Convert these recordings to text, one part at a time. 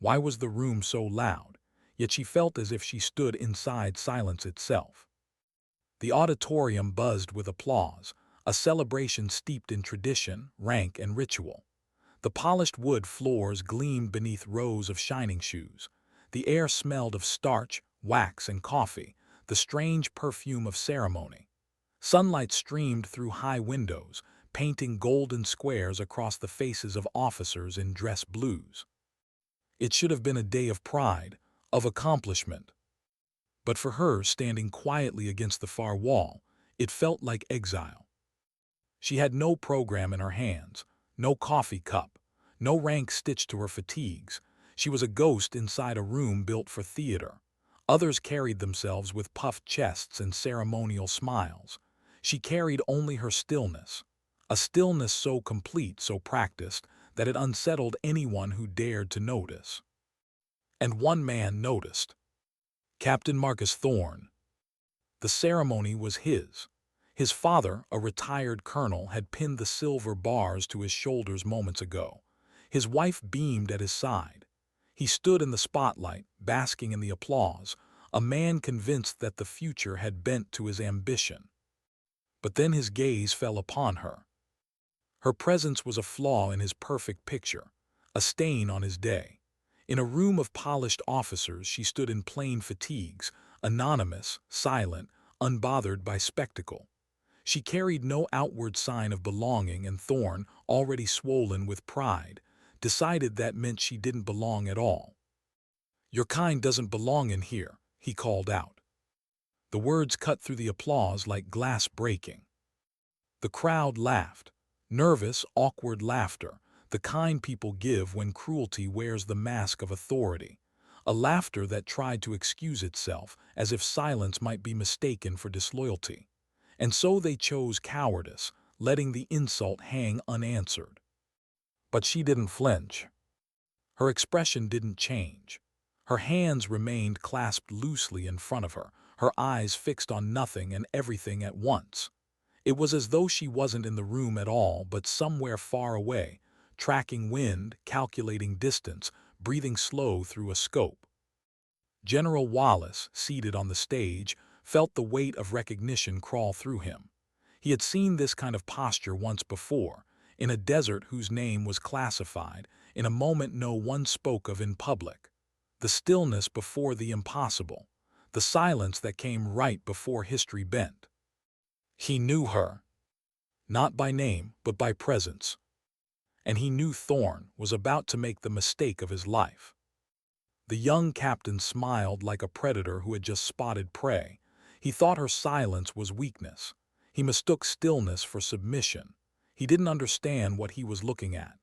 Why was the room so loud? Yet she felt as if she stood inside silence itself. The auditorium buzzed with applause, a celebration steeped in tradition, rank, and ritual. The polished wood floors gleamed beneath rows of shining shoes. The air smelled of starch, wax, and coffee, the strange perfume of ceremony. Sunlight streamed through high windows, painting golden squares across the faces of officers in dress blues. It should have been a day of pride, of accomplishment. But for her, standing quietly against the far wall, it felt like exile. She had no program in her hands, no coffee cup, no rank stitched to her fatigues. She was a ghost inside a room built for theater. Others carried themselves with puffed chests and ceremonial smiles. She carried only her stillness, a stillness so complete, so practiced, that it unsettled anyone who dared to notice. And one man noticed. Captain Marcus Thorne. The ceremony was his. His father, a retired colonel, had pinned the silver bars to his shoulders moments ago. His wife beamed at his side. He stood in the spotlight, basking in the applause, a man convinced that the future had bent to his ambition. But then his gaze fell upon her. Her presence was a flaw in his perfect picture, a stain on his day. In a room of polished officers, she stood in plain fatigues, anonymous, silent, unbothered by spectacle. She carried no outward sign of belonging, and Thorne, already swollen with pride, decided that meant she didn't belong at all. "Your kind doesn't belong in here," he called out. The words cut through the applause like glass breaking. The crowd laughed. Nervous, awkward laughter, the kind people give when cruelty wears the mask of authority. A laughter that tried to excuse itself, as if silence might be mistaken for disloyalty. And so they chose cowardice, letting the insult hang unanswered. But she didn't flinch. Her expression didn't change. Her hands remained clasped loosely in front of her, her eyes fixed on nothing and everything at once. It was as though she wasn't in the room at all, but somewhere far away, tracking wind, calculating distance, breathing slow through a scope. General Wallace, seated on the stage, felt the weight of recognition crawl through him. He had seen this kind of posture once before, in a desert whose name was classified, in a moment no one spoke of in public. The stillness before the impossible, the silence that came right before history bent. He knew her, not by name, but by presence. And he knew Thorne was about to make the mistake of his life. The young captain smiled like a predator who had just spotted prey. He thought her silence was weakness. He mistook stillness for submission. He didn't understand what he was looking at.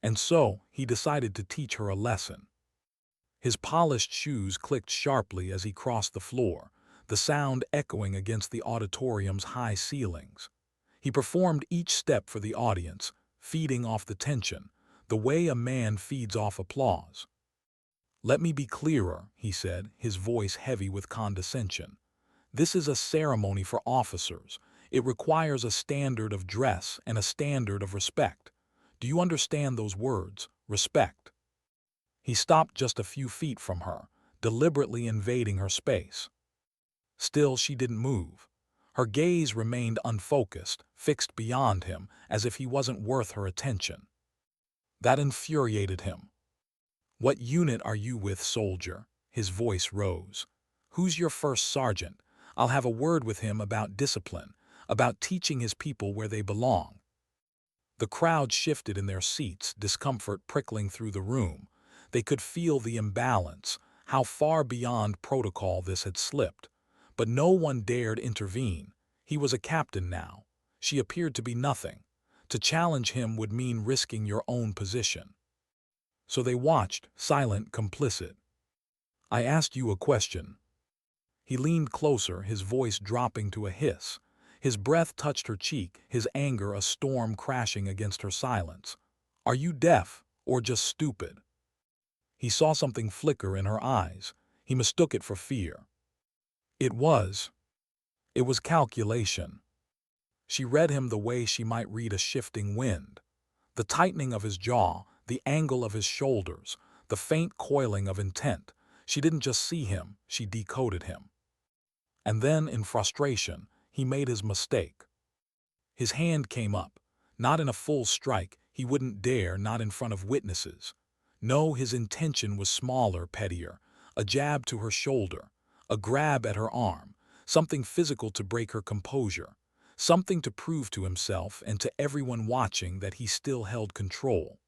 And so he decided to teach her a lesson. His polished shoes clicked sharply as he crossed the floor, the sound echoing against the auditorium's high ceilings. He performed each step for the audience, feeding off the tension, the way a man feeds off applause. "Let me be clearer," he said, his voice heavy with condescension. "This is a ceremony for officers. It requires a standard of dress and a standard of respect. Do you understand those words, respect?" He stopped just a few feet from her, deliberately invading her space. Still, she didn't move. Her gaze remained unfocused, fixed beyond him, as if he wasn't worth her attention. That infuriated him. "What unit are you with, soldier?" His voice rose. "Who's your first sergeant? I'll have a word with him about discipline, about teaching his people where they belong." The crowd shifted in their seats, discomfort prickling through the room. They could feel the imbalance, how far beyond protocol this had slipped. But no one dared intervene. He was a captain now. She appeared to be nothing. To challenge him would mean risking your own position. So they watched, silent, complicit. "I asked you a question." He leaned closer, his voice dropping to a hiss. His breath touched her cheek, his anger a storm crashing against her silence. "Are you deaf, or just stupid?" He saw something flicker in her eyes. He mistook it for fear. It was calculation. She read him the way she might read a shifting wind. The tightening of his jaw, the angle of his shoulders, the faint coiling of intent. She didn't just see him, she decoded him. And then, in frustration, he made his mistake. His hand came up, not in a full strike, he wouldn't dare, not in front of witnesses. No, his intention was smaller, pettier, a jab to her shoulder, a grab at her arm, something physical to break her composure, something to prove to himself and to everyone watching that he still held control.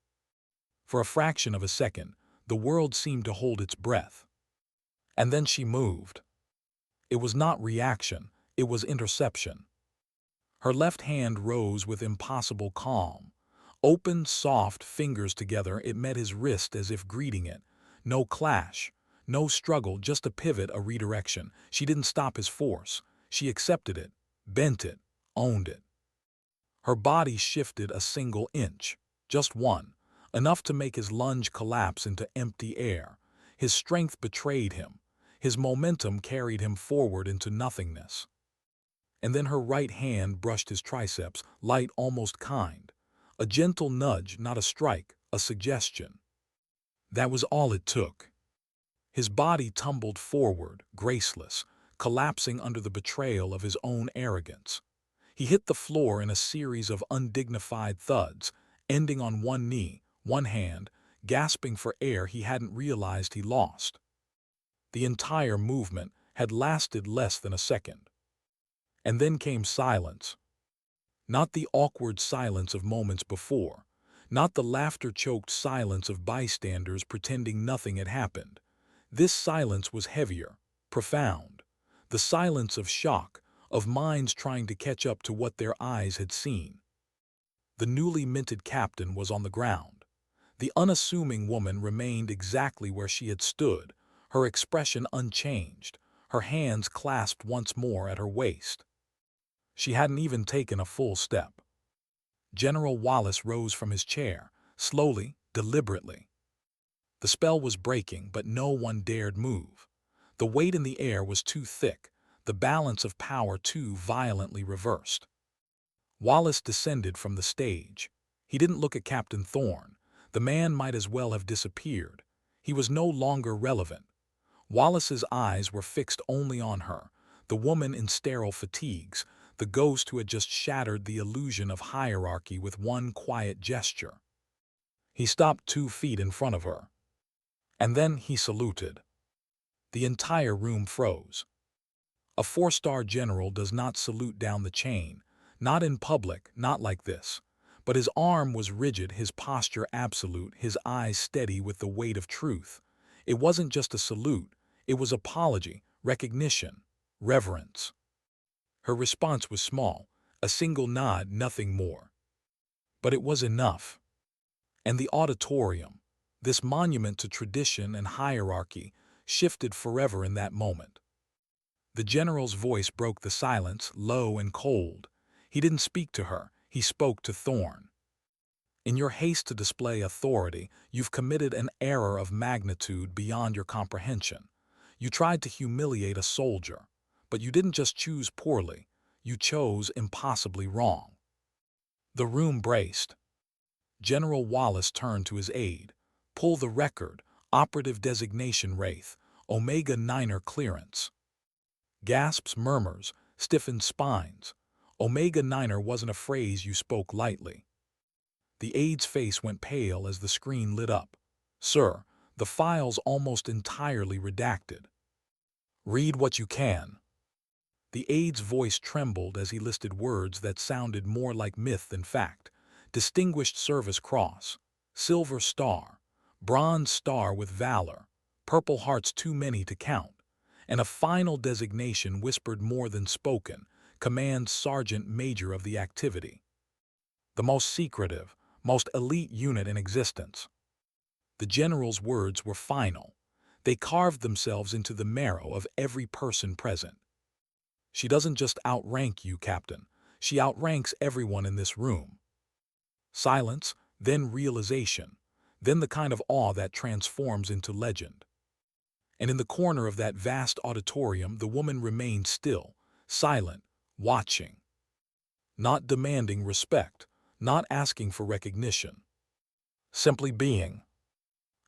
For a fraction of a second, the world seemed to hold its breath. And then she moved. It was not reaction, it was interception. Her left hand rose with impossible calm. Open, soft fingers together, it met his wrist as if greeting it. No clash, no struggle, just a pivot, a redirection. She didn't stop his force. She accepted it, bent it, owned it. Her body shifted a single inch, just one, enough to make his lunge collapse into empty air. His strength betrayed him. His momentum carried him forward into nothingness. And then her right hand brushed his triceps, light, almost kind. A gentle nudge, not a strike, a suggestion. That was all it took. His body tumbled forward, graceless, collapsing under the betrayal of his own arrogance. He hit the floor in a series of undignified thuds, ending on one knee, one hand, gasping for air he hadn't realized he lost. The entire movement had lasted less than a second. And then came silence. Not the awkward silence of moments before, not the laughter-choked silence of bystanders pretending nothing had happened. This silence was heavier, profound. The silence of shock, of minds trying to catch up to what their eyes had seen. The newly minted captain was on the ground. The unassuming woman remained exactly where she had stood, her expression unchanged, her hands clasped once more at her waist. She hadn't even taken a full step. General Wallace rose from his chair, slowly, deliberately. The spell was breaking, but no one dared move. The weight in the air was too thick, the balance of power too violently reversed. Wallace descended from the stage. He didn't look at Captain Thorne. The man might as well have disappeared. He was no longer relevant. Wallace's eyes were fixed only on her, the woman in sterile fatigues, the ghost who had just shattered the illusion of hierarchy with one quiet gesture. He stopped 2 feet in front of her. And then he saluted. The entire room froze. A 4-star general does not salute down the chain, not in public, not like this. But his arm was rigid, his posture absolute, his eyes steady with the weight of truth. It wasn't just a salute, it was apology, recognition, reverence. Her response was small, a single nod, nothing more. But it was enough. And the auditorium, this monument to tradition and hierarchy, shifted forever in that moment. The general's voice broke the silence, low and cold. He didn't speak to her, he spoke to Thorne. In your haste to display authority, you've committed an error of magnitude beyond your comprehension. You tried to humiliate a soldier, but you didn't just choose poorly, you chose impossibly wrong. The room braced. General Wallace turned to his aide. Pull the record, operative designation Wraith, Omega Niner clearance. Gasps, murmurs, stiffened spines. Omega Niner wasn't a phrase you spoke lightly. The aide's face went pale as the screen lit up. Sir, the file's almost entirely redacted. Read what you can. The aide's voice trembled as he listed words that sounded more like myth than fact. Distinguished Service Cross, Silver Star, Bronze Star with Valor, Purple Hearts too many to count, and a final designation whispered more than spoken, Command Sergeant Major of the activity. The most secretive, most elite unit in existence. The general's words were final. They carved themselves into the marrow of every person present. She doesn't just outrank you, Captain. She outranks everyone in this room. Silence, then realization, then the kind of awe that transforms into legend. And in the corner of that vast auditorium, the woman remained still, silent, watching. Not demanding respect, not asking for recognition. Simply being.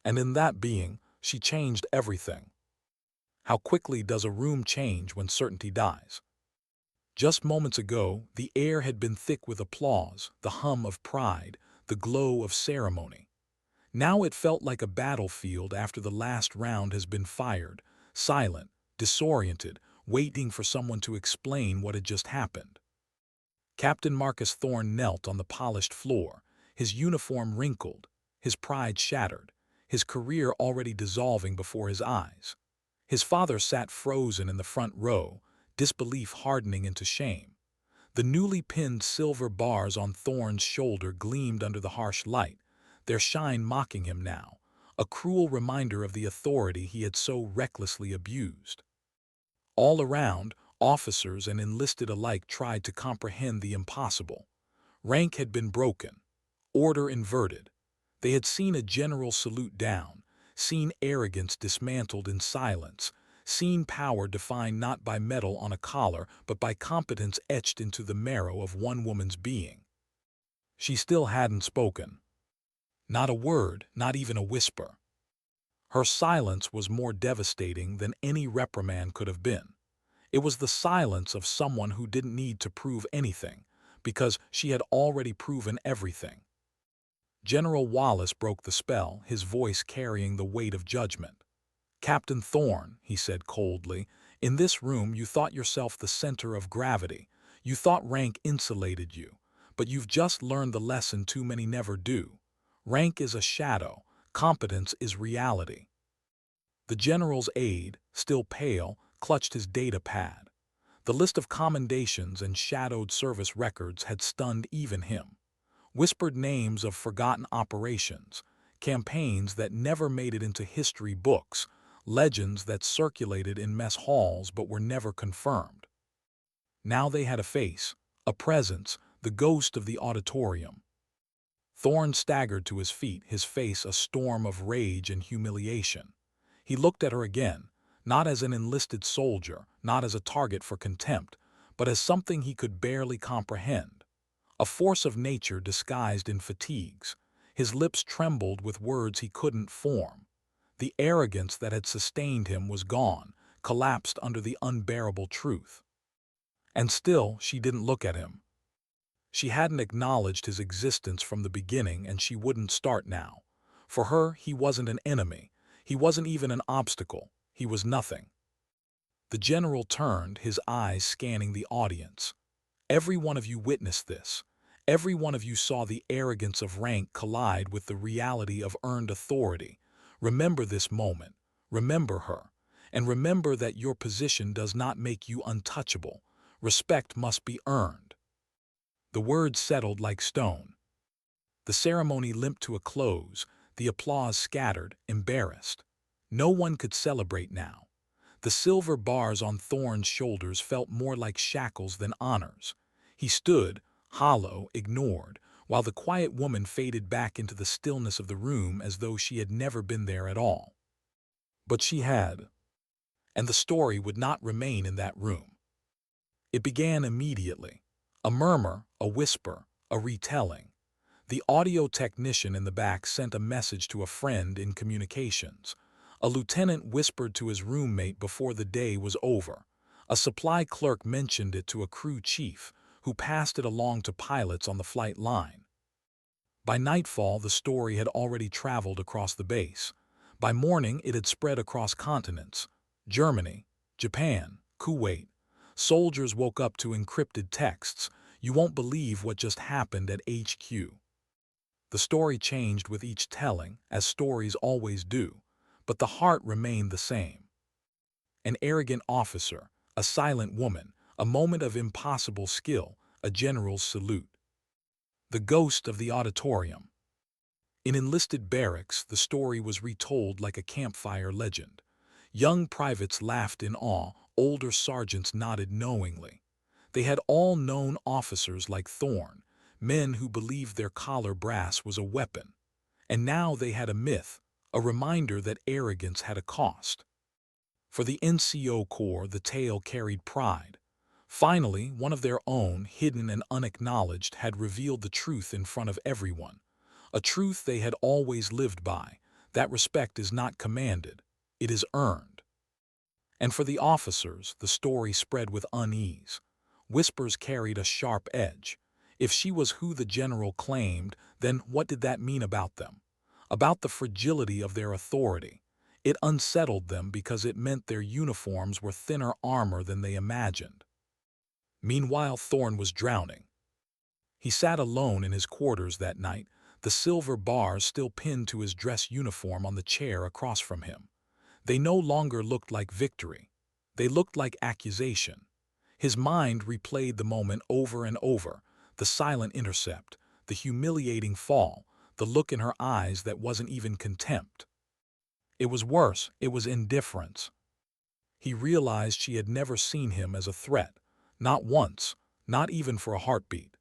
And in that being, she changed everything. How quickly does a room change when certainty dies? Just moments ago, the air had been thick with applause, the hum of pride, the glow of ceremony. Now it felt like a battlefield after the last round has been fired, silent, disoriented, waiting for someone to explain what had just happened. Captain Marcus Thorne knelt on the polished floor, his uniform wrinkled, his pride shattered, his career already dissolving before his eyes. His father sat frozen in the front row, disbelief hardening into shame. The newly pinned silver bars on Thorne's shoulder gleamed under the harsh light, their shine mocking him now, a cruel reminder of the authority he had so recklessly abused. All around, officers and enlisted alike tried to comprehend the impossible. Rank had been broken, order inverted. They had seen a general salute down, seen arrogance dismantled in silence, seen power defined not by metal on a collar but by competence etched into the marrow of one woman's being. She still hadn't spoken. Not a word, not even a whisper. Her silence was more devastating than any reprimand could have been. It was the silence of someone who didn't need to prove anything, because she had already proven everything. General Wallace broke the spell, his voice carrying the weight of judgment. "Captain Thorne," he said coldly, "in this room you thought yourself the center of gravity. You thought rank insulated you. But you've just learned the lesson too many never do. Rank is a shadow. Competence is reality." The general's aide, still pale, clutched his data pad. The list of commendations and shadowed service records had stunned even him. Whispered names of forgotten operations, campaigns that never made it into history books, legends that circulated in mess halls but were never confirmed. Now they had a face, a presence, the ghost of the auditorium. Thorne staggered to his feet, his face a storm of rage and humiliation. He looked at her again, not as an enlisted soldier, not as a target for contempt, but as something he could barely comprehend. A force of nature disguised in fatigues. His lips trembled with words he couldn't form. The arrogance that had sustained him was gone, collapsed under the unbearable truth. And still she didn't look at him. She hadn't acknowledged his existence from the beginning, and she wouldn't start now. For her, he wasn't an enemy. He wasn't even an obstacle. He was nothing. The general turned, his eyes scanning the audience. "Every one of you witnessed this. Every one of you saw the arrogance of rank collide with the reality of earned authority. Remember this moment. Remember her. And remember that your position does not make you untouchable. Respect must be earned." The words settled like stone. The ceremony limped to a close, the applause scattered, embarrassed. No one could celebrate now. The silver bars on Thorne's shoulders felt more like shackles than honors. He stood, hollow, ignored, while the quiet woman faded back into the stillness of the room as though she had never been there at all. But she had. And the story would not remain in that room. It began immediately. A murmur, a whisper, a retelling. The audio technician in the back sent a message to a friend in communications. A lieutenant whispered to his roommate before the day was over. A supply clerk mentioned it to a crew chief, who passed it along to pilots on the flight line. By nightfall, the story had already traveled across the base. By morning, it had spread across continents. Germany, Japan, Kuwait. Soldiers woke up to encrypted texts. "You won't believe what just happened at HQ." The story changed with each telling, as stories always do, but the heart remained the same. An arrogant officer, a silent woman, a moment of impossible skill, a general's salute. The ghost of the auditorium. In enlisted barracks, the story was retold like a campfire legend. Young privates laughed in awe, older sergeants nodded knowingly. They had all known officers like Thorne, men who believed their collar brass was a weapon. And now they had a myth, a reminder that arrogance had a cost. For the NCO Corps, the tale carried pride. Finally, one of their own, hidden and unacknowledged, had revealed the truth in front of everyone. A truth they had always lived by, That respect is not commanded, it is earned. And for the officers, the story spread with unease. Whispers carried a sharp edge. If she was who the general claimed, then what did that mean about them? About the fragility of their authority. It unsettled them because it meant their uniforms were thinner armor than they imagined. Meanwhile, Thorne was drowning. He sat alone in his quarters that night, the silver bars still pinned to his dress uniform on the chair across from him. They no longer looked like victory. They looked like accusation. His mind replayed the moment over and over, the silent intercept, the humiliating fall, the look in her eyes that wasn't even contempt. It was worse, it was indifference. He realized she had never seen him as a threat, not once, not even for a heartbeat.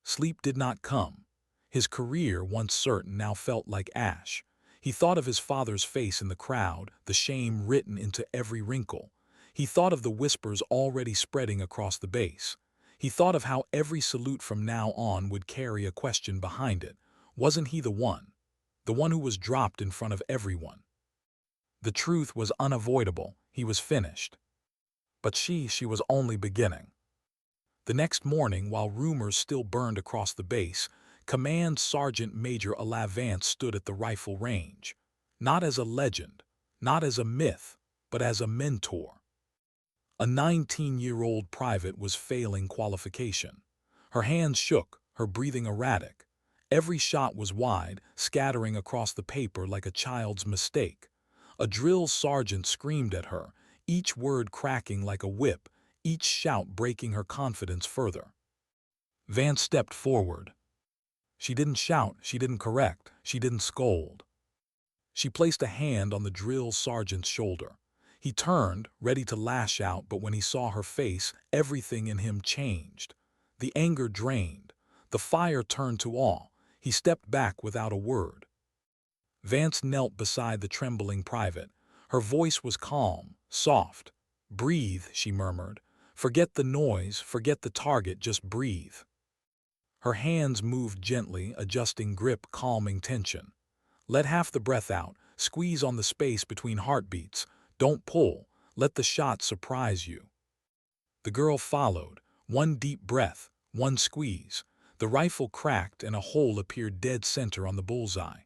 Sleep did not come. His career, once certain, now felt like ash. He thought of his father's face in the crowd, the shame written into every wrinkle. He thought of the whispers already spreading across the base. He thought of how every salute from now on would carry a question behind it. Wasn't he the one? The one who was dropped in front of everyone. The truth was unavoidable. He was finished. But she was only beginning. The next morning, while rumors still burned across the base, Command Sergeant Major Vance stood at the rifle range. Not as a legend, not as a myth, but as a mentor. A 19-year-old private was failing qualification. Her hands shook, her breathing erratic. Every shot was wide, scattering across the paper like a child's mistake. A drill sergeant screamed at her, each word cracking like a whip, each shout breaking her confidence further. Vance stepped forward. She didn't shout, she didn't correct, she didn't scold. She placed a hand on the drill sergeant's shoulder. He turned, ready to lash out, but when he saw her face, everything in him changed. The anger drained. The fire turned to awe. He stepped back without a word. Vance knelt beside the trembling private. Her voice was calm, soft. "Breathe," she murmured. "Forget the noise, forget the target, just breathe." Her hands moved gently, adjusting grip, calming tension. "Let half the breath out, squeeze on the space between heartbeats. Don't pull, let the shot surprise you." The girl followed, one deep breath, one squeeze. The rifle cracked and a hole appeared dead center on the bullseye.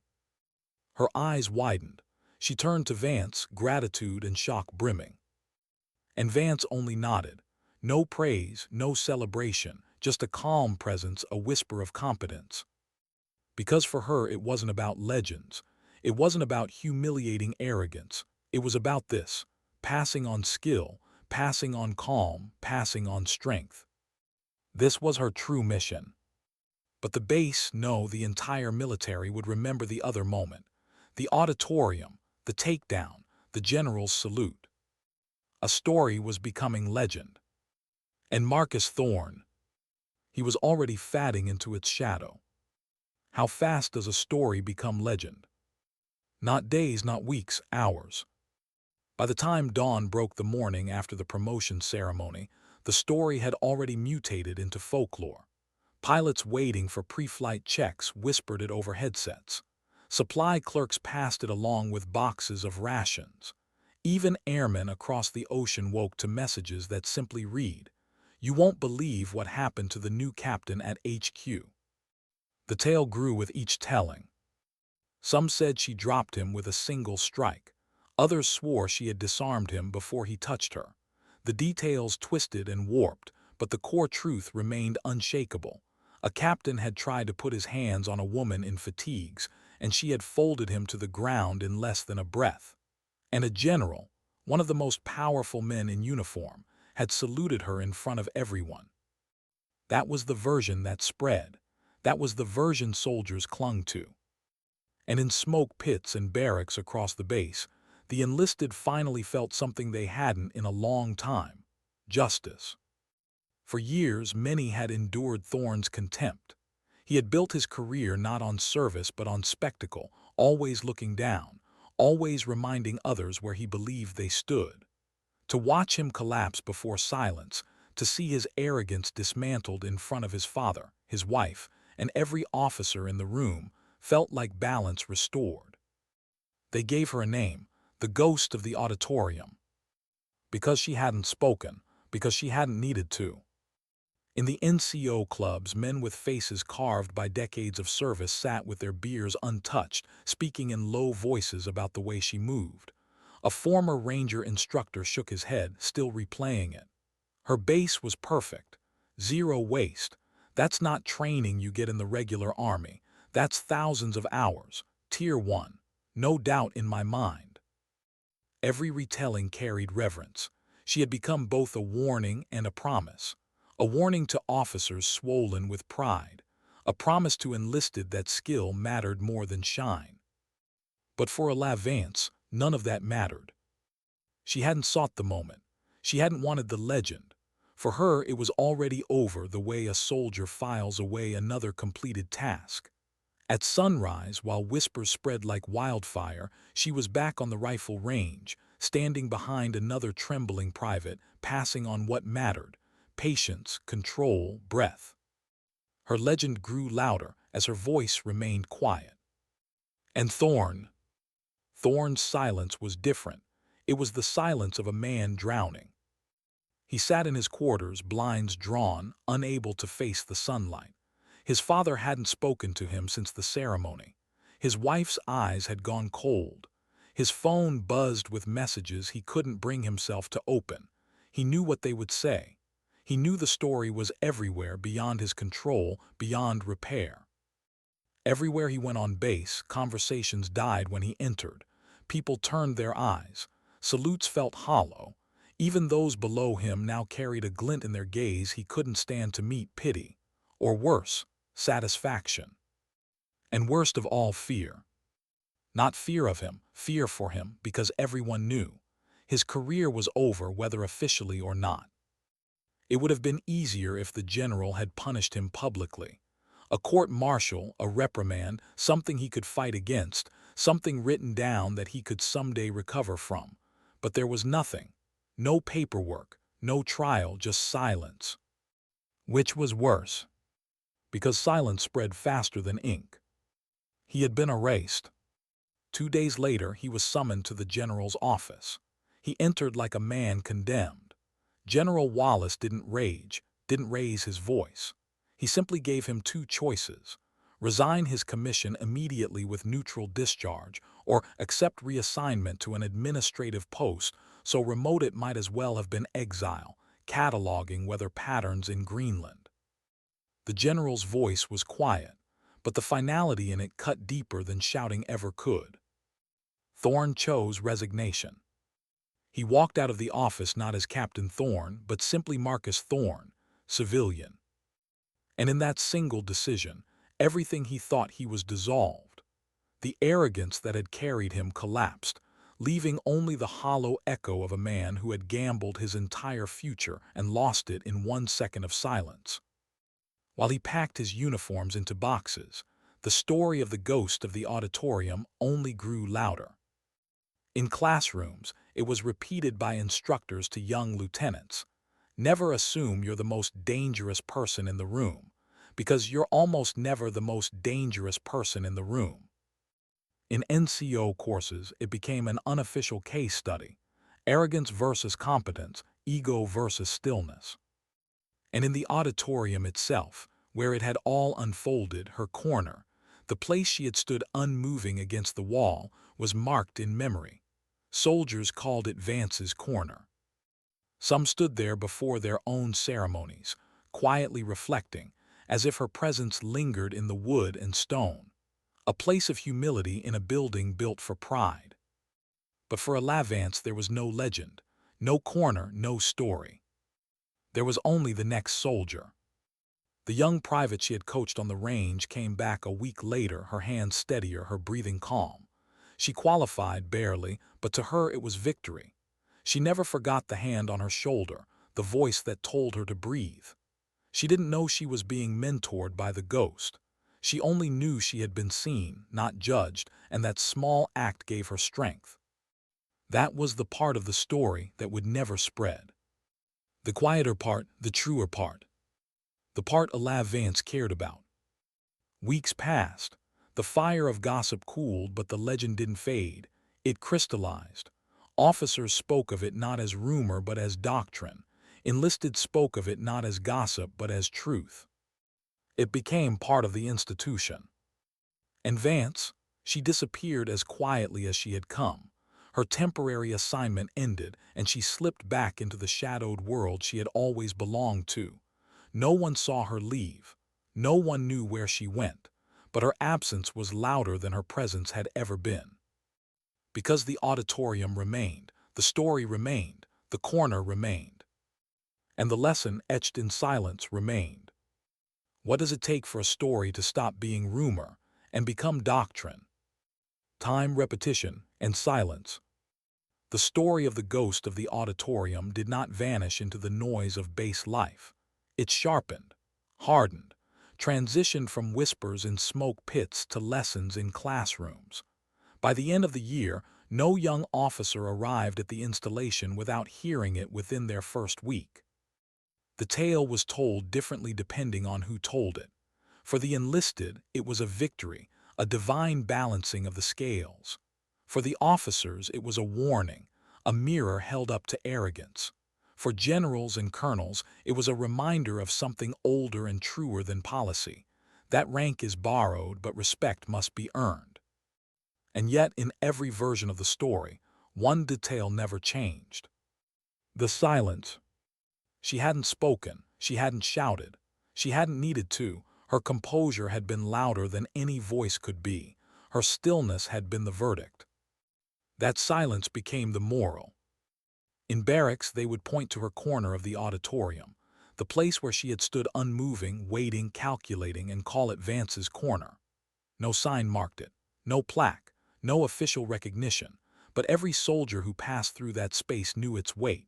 Her eyes widened. She turned to Vance, gratitude and shock brimming. And Vance only nodded. No praise, no celebration, just a calm presence, a whisper of competence. Because for her it wasn't about legends. It wasn't about humiliating arrogance. It was about this: passing on skill, passing on calm, passing on strength. This was her true mission. But the base, no, the entire military would remember the other moment. The auditorium, the takedown, the general's salute. A story was becoming legend. And Marcus Thorne, he was already fading into its shadow. How fast does a story become legend? Not days, not weeks, hours. By the time dawn broke the morning after the promotion ceremony, the story had already mutated into folklore. Pilots waiting for pre-flight checks whispered it over headsets. Supply clerks passed it along with boxes of rations. Even airmen across the ocean woke to messages that simply read, "You won't believe what happened to the new captain at HQ." The tale grew with each telling. Some said she dropped him with a single strike. Others swore she had disarmed him before he touched her. The details twisted and warped, but the core truth remained unshakable. A captain had tried to put his hands on a woman in fatigues, and she had folded him to the ground in less than a breath. And a general, one of the most powerful men in uniform, had saluted her in front of everyone. That was the version that spread. That was the version soldiers clung to. And in smoke pits and barracks across the base, the enlisted finally felt something they hadn't in a long time: justice. For years, many had endured Thorne's contempt. He had built his career not on service but on spectacle, always looking down, always reminding others where he believed they stood. To watch him collapse before silence, to see his arrogance dismantled in front of his father, his wife, and every officer in the room, felt like balance restored. They gave her a name, the ghost of the auditorium. Because she hadn't spoken, because she hadn't needed to. In the NCO clubs, men with faces carved by decades of service sat with their beers untouched, speaking in low voices about the way she moved. A former Ranger instructor shook his head, still replaying it. Her base was perfect. Zero waste. That's not training you get in the regular army. That's thousands of hours. Tier 1. No doubt in my mind. Every retelling carried reverence. She had become both a warning and a promise. A warning to officers swollen with pride. A promise to enlisted that skill mattered more than shine. But for Vance, none of that mattered. She hadn't sought the moment. She hadn't wanted the legend. For her, it was already over, the way a soldier files away another completed task. At sunrise, while whispers spread like wildfire, she was back on the rifle range, standing behind another trembling private, passing on what mattered: patience, control, breath. Her legend grew louder as her voice remained quiet. And Thorne's silence was different. It was the silence of a man drowning. He sat in his quarters, blinds drawn, unable to face the sunlight. His father hadn't spoken to him since the ceremony. His wife's eyes had gone cold. His phone buzzed with messages he couldn't bring himself to open. He knew what they would say. He knew the story was everywhere, beyond his control, beyond repair. Everywhere he went on base, conversations died when he entered. People turned their eyes. Salutes felt hollow. Even those below him now carried a glint in their gaze he couldn't stand to meet: pity. Or worse, satisfaction. And worst of all, fear. Not fear of him, fear for him, because everyone knew. His career was over, whether officially or not. It would have been easier if the general had punished him publicly. A court-martial, a reprimand, something he could fight against, something written down that he could someday recover from. But there was nothing. No paperwork, no trial, just silence. Which was worse? Because silence spread faster than ink. He had been erased. 2 days later, he was summoned to the general's office. He entered like a man condemned. General Wallace didn't rage, didn't raise his voice. He simply gave him 2 choices: resign his commission immediately with neutral discharge, or accept reassignment to an administrative post so remote it might as well have been exile, cataloging weather patterns in Greenland. The general's voice was quiet, but the finality in it cut deeper than shouting ever could. Thorne chose resignation. He walked out of the office not as Captain Thorne, but simply Marcus Thorne, civilian. And in that single decision, everything he thought he was dissolved. The arrogance that had carried him collapsed, leaving only the hollow echo of a man who had gambled his entire future and lost it in 1 second of silence. While he packed his uniforms into boxes, the story of the ghost of the auditorium only grew louder. In classrooms, it was repeated by instructors to young lieutenants. Never assume you're the most dangerous person in the room, because you're almost never the most dangerous person in the room. In NCO courses, it became an unofficial case study: arrogance versus competence, ego versus stillness. And in the auditorium itself, where it had all unfolded, her corner, the place she had stood unmoving against the wall, was marked in memory. Soldiers called it Vance's corner. Some stood there before their own ceremonies, quietly reflecting, as if her presence lingered in the wood and stone. A place of humility in a building built for pride. But for Vance there was no legend, no corner, no story. There was only the next soldier. The young private she had coached on the range came back a week later, her hands steadier, her breathing calm. She qualified barely, but to her it was victory. She never forgot the hand on her shoulder, the voice that told her to breathe. She didn't know she was being mentored by the ghost. She only knew she had been seen, not judged, and that small act gave her strength. That was the part of the story that would never spread. The quieter part, the truer part. The part Vance cared about. Weeks passed. The fire of gossip cooled, but the legend didn't fade. It crystallized. Officers spoke of it not as rumor but as doctrine. Enlisted spoke of it not as gossip but as truth. It became part of the institution. And Vance, she disappeared as quietly as she had come. Her temporary assignment ended, and she slipped back into the shadowed world she had always belonged to. No one saw her leave. No one knew where she went. But her absence was louder than her presence had ever been. Because the auditorium remained, the story remained, the corner remained. And the lesson etched in silence remained. What does it take for a story to stop being rumor and become doctrine? Time, repetition, and silence. The story of the ghost of the auditorium did not vanish into the noise of base life. It sharpened, hardened, transitioned from whispers in smoke pits to lessons in classrooms. By the end of the year, no young officer arrived at the installation without hearing it within their first week. The tale was told differently depending on who told it. For the enlisted, it was a victory, a divine balancing of the scales. For the officers, it was a warning, a mirror held up to arrogance. For generals and colonels, it was a reminder of something older and truer than policy. That rank is borrowed, but respect must be earned. And yet, in every version of the story, one detail never changed. The silence. She hadn't spoken, she hadn't shouted, she hadn't needed to. Her composure had been louder than any voice could be. Her stillness had been the verdict. That silence became the moral. In barracks, they would point to her corner of the auditorium, the place where she had stood unmoving, waiting, calculating, and call it Vance's corner. No sign marked it, no plaque, no official recognition, but every soldier who passed through that space knew its weight.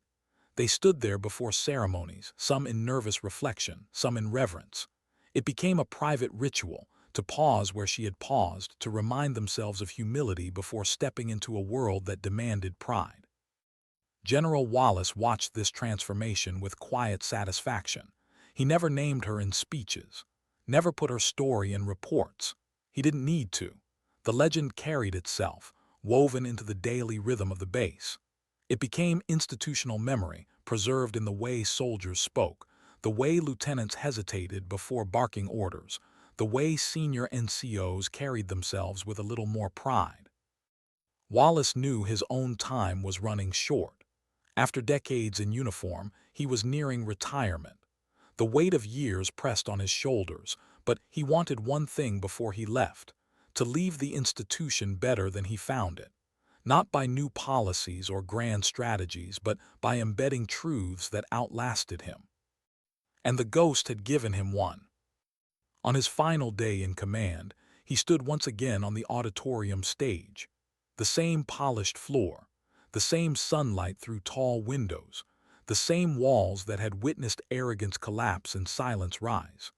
They stood there before ceremonies, some in nervous reflection, some in reverence. It became a private ritual, to pause where she had paused, to remind themselves of humility before stepping into a world that demanded pride. General Wallace watched this transformation with quiet satisfaction. He never named her in speeches, never put her story in reports. He didn't need to. The legend carried itself, woven into the daily rhythm of the base. It became institutional memory, preserved in the way soldiers spoke, the way lieutenants hesitated before barking orders, the way senior NCOs carried themselves with a little more pride. Wallace knew his own time was running short. After decades in uniform, he was nearing retirement. The weight of years pressed on his shoulders, but he wanted one thing before he left: to leave the institution better than he found it. Not by new policies or grand strategies, but by embedding truths that outlasted him. And the ghost had given him one. On his final day in command, he stood once again on the auditorium stage. The same polished floor, the same sunlight through tall windows, the same walls that had witnessed arrogance collapse and silence rise.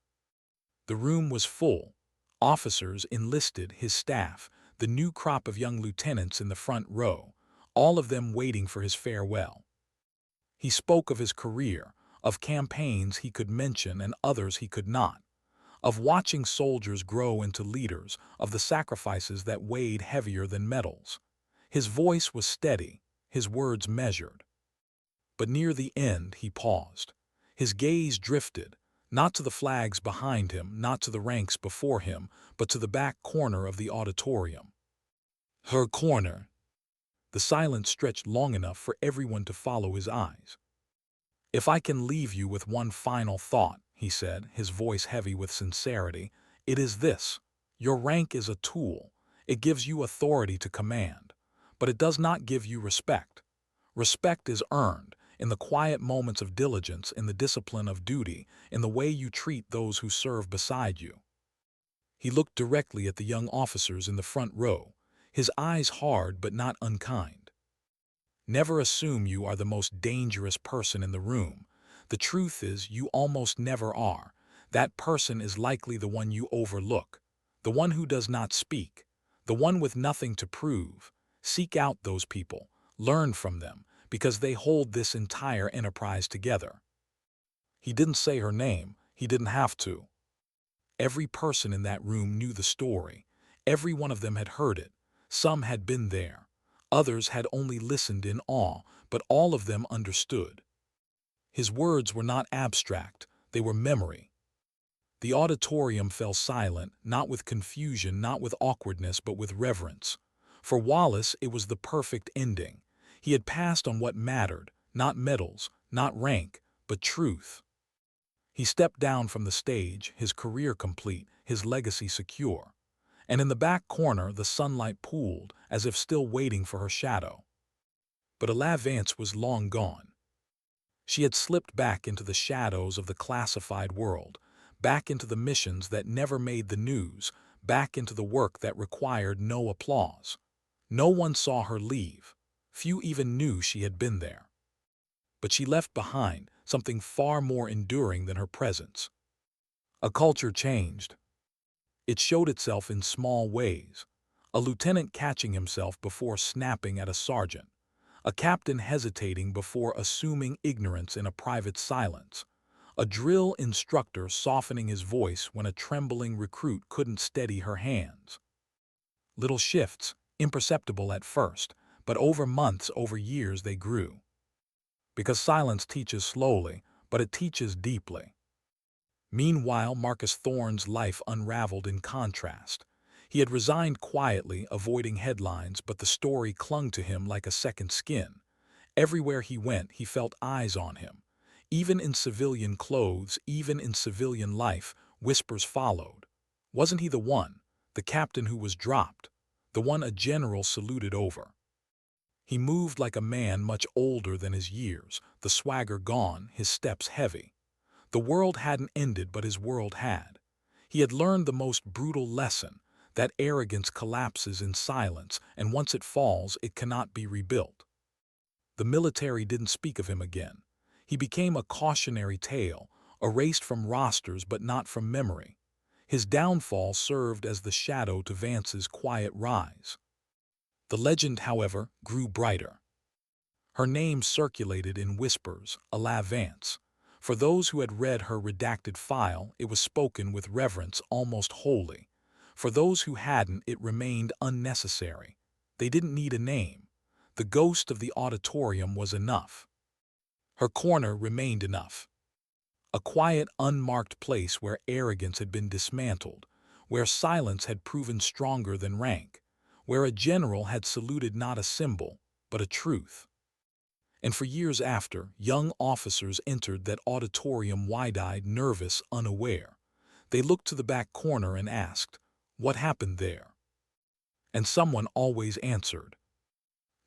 The room was full. Officers, enlisted, his staff, the new crop of young lieutenants in the front row, all of them waiting for his farewell. He spoke of his career, of campaigns he could mention and others he could not, of watching soldiers grow into leaders, of the sacrifices that weighed heavier than metals. His voice was steady, his words measured. But near the end he paused. His gaze drifted, not to the flags behind him, not to the ranks before him, but to the back corner of the auditorium. Her corner. The silence stretched long enough for everyone to follow his eyes. "If I can leave you with one final thought," he said, his voice heavy with sincerity, "it is this. Your rank is a tool. It gives you authority to command. But it does not give you respect. Respect is earned in the quiet moments of diligence, in the discipline of duty, in the way you treat those who serve beside you." He looked directly at the young officers in the front row, his eyes hard but not unkind. Never assume you are the most dangerous person in the room. The truth is, you almost never are. That person is likely the one you overlook, the one who does not speak, the one with nothing to prove. Seek out those people, learn from them, because they hold this entire enterprise together. He didn't say her name, he didn't have to. Every person in that room knew the story. Every one of them had heard it. Some had been there. Others had only listened in awe, but all of them understood. His words were not abstract, they were memory. The auditorium fell silent, not with confusion, not with awkwardness, but with reverence. For Wallace, it was the perfect ending. He had passed on what mattered, not medals, not rank, but truth. He stepped down from the stage, his career complete, his legacy secure. And in the back corner the sunlight pooled, as if still waiting for her shadow. But Vance was long gone. She had slipped back into the shadows of the classified world, back into the missions that never made the news, back into the work that required no applause. No one saw her leave. Few even knew she had been there. But she left behind something far more enduring than her presence. A culture changed. It showed itself in small ways. A lieutenant catching himself before snapping at a sergeant. A captain hesitating before assuming ignorance in a private silence. A drill instructor softening his voice when a trembling recruit couldn't steady her hands. Little shifts, imperceptible at first, but over months, over years they grew. Because silence teaches slowly, but it teaches deeply. Meanwhile, Marcus Thorne's life unraveled in contrast. He had resigned quietly, avoiding headlines, but the story clung to him like a second skin. Everywhere he went, he felt eyes on him. Even in civilian clothes, even in civilian life, whispers followed. Wasn't he the one, the captain who was dropped, the one a general saluted over? He moved like a man much older than his years, the swagger gone, his steps heavy. The world hadn't ended, but his world had. He had learned the most brutal lesson, that arrogance collapses in silence, and once it falls, it cannot be rebuilt. The military didn't speak of him again. He became a cautionary tale, erased from rosters but not from memory. His downfall served as the shadow to Vance's quiet rise. The legend, however, grew brighter. Her name circulated in whispers, Vance. For those who had read her redacted file, it was spoken with reverence, almost holy. For those who hadn't, it remained unnecessary. They didn't need a name. The ghost of the auditorium was enough. Her corner remained enough. A quiet, unmarked place where arrogance had been dismantled, where silence had proven stronger than rank, where a general had saluted not a symbol, but a truth. And for years after, young officers entered that auditorium wide-eyed, nervous, unaware. They looked to the back corner and asked, "What happened there?" And someone always answered.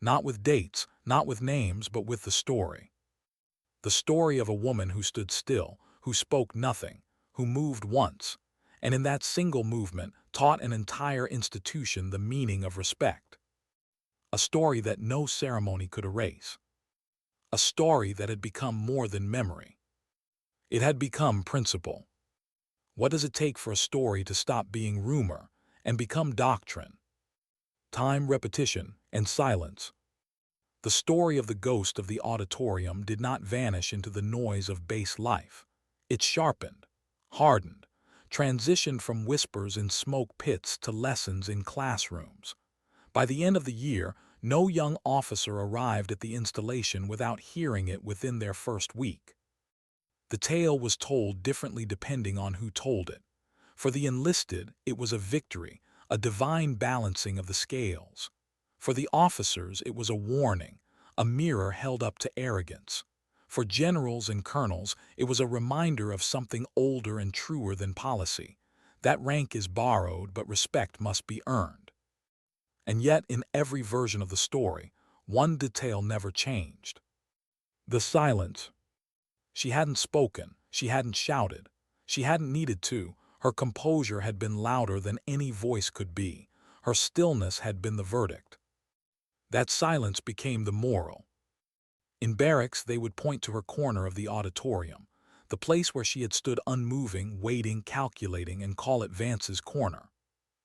Not with dates, not with names, but with the story. The story of a woman who stood still, who spoke nothing, who moved once, and in that single movement taught an entire institution the meaning of respect. A story that no ceremony could erase. A story that had become more than memory. It had become principle. What does it take for a story to stop being rumor and become doctrine? Time, repetition, and silence. The story of the ghost of the auditorium did not vanish into the noise of base life. It sharpened, hardened, transitioned from whispers in smoke pits to lessons in classrooms. By the end of the year, no young officer arrived at the installation without hearing it within their first week. The tale was told differently depending on who told it. For the enlisted, it was a victory, a divine balancing of the scales. For the officers, it was a warning, a mirror held up to arrogance. For generals and colonels, it was a reminder of something older and truer than policy. That rank is borrowed, but respect must be earned. And yet, in every version of the story, one detail never changed. The silence. She hadn't spoken, she hadn't shouted, she hadn't needed to. Her composure had been louder than any voice could be. Her stillness had been the verdict. That silence became the moral. In barracks, they would point to her corner of the auditorium, the place where she had stood unmoving, waiting, calculating, and call it Vance's corner.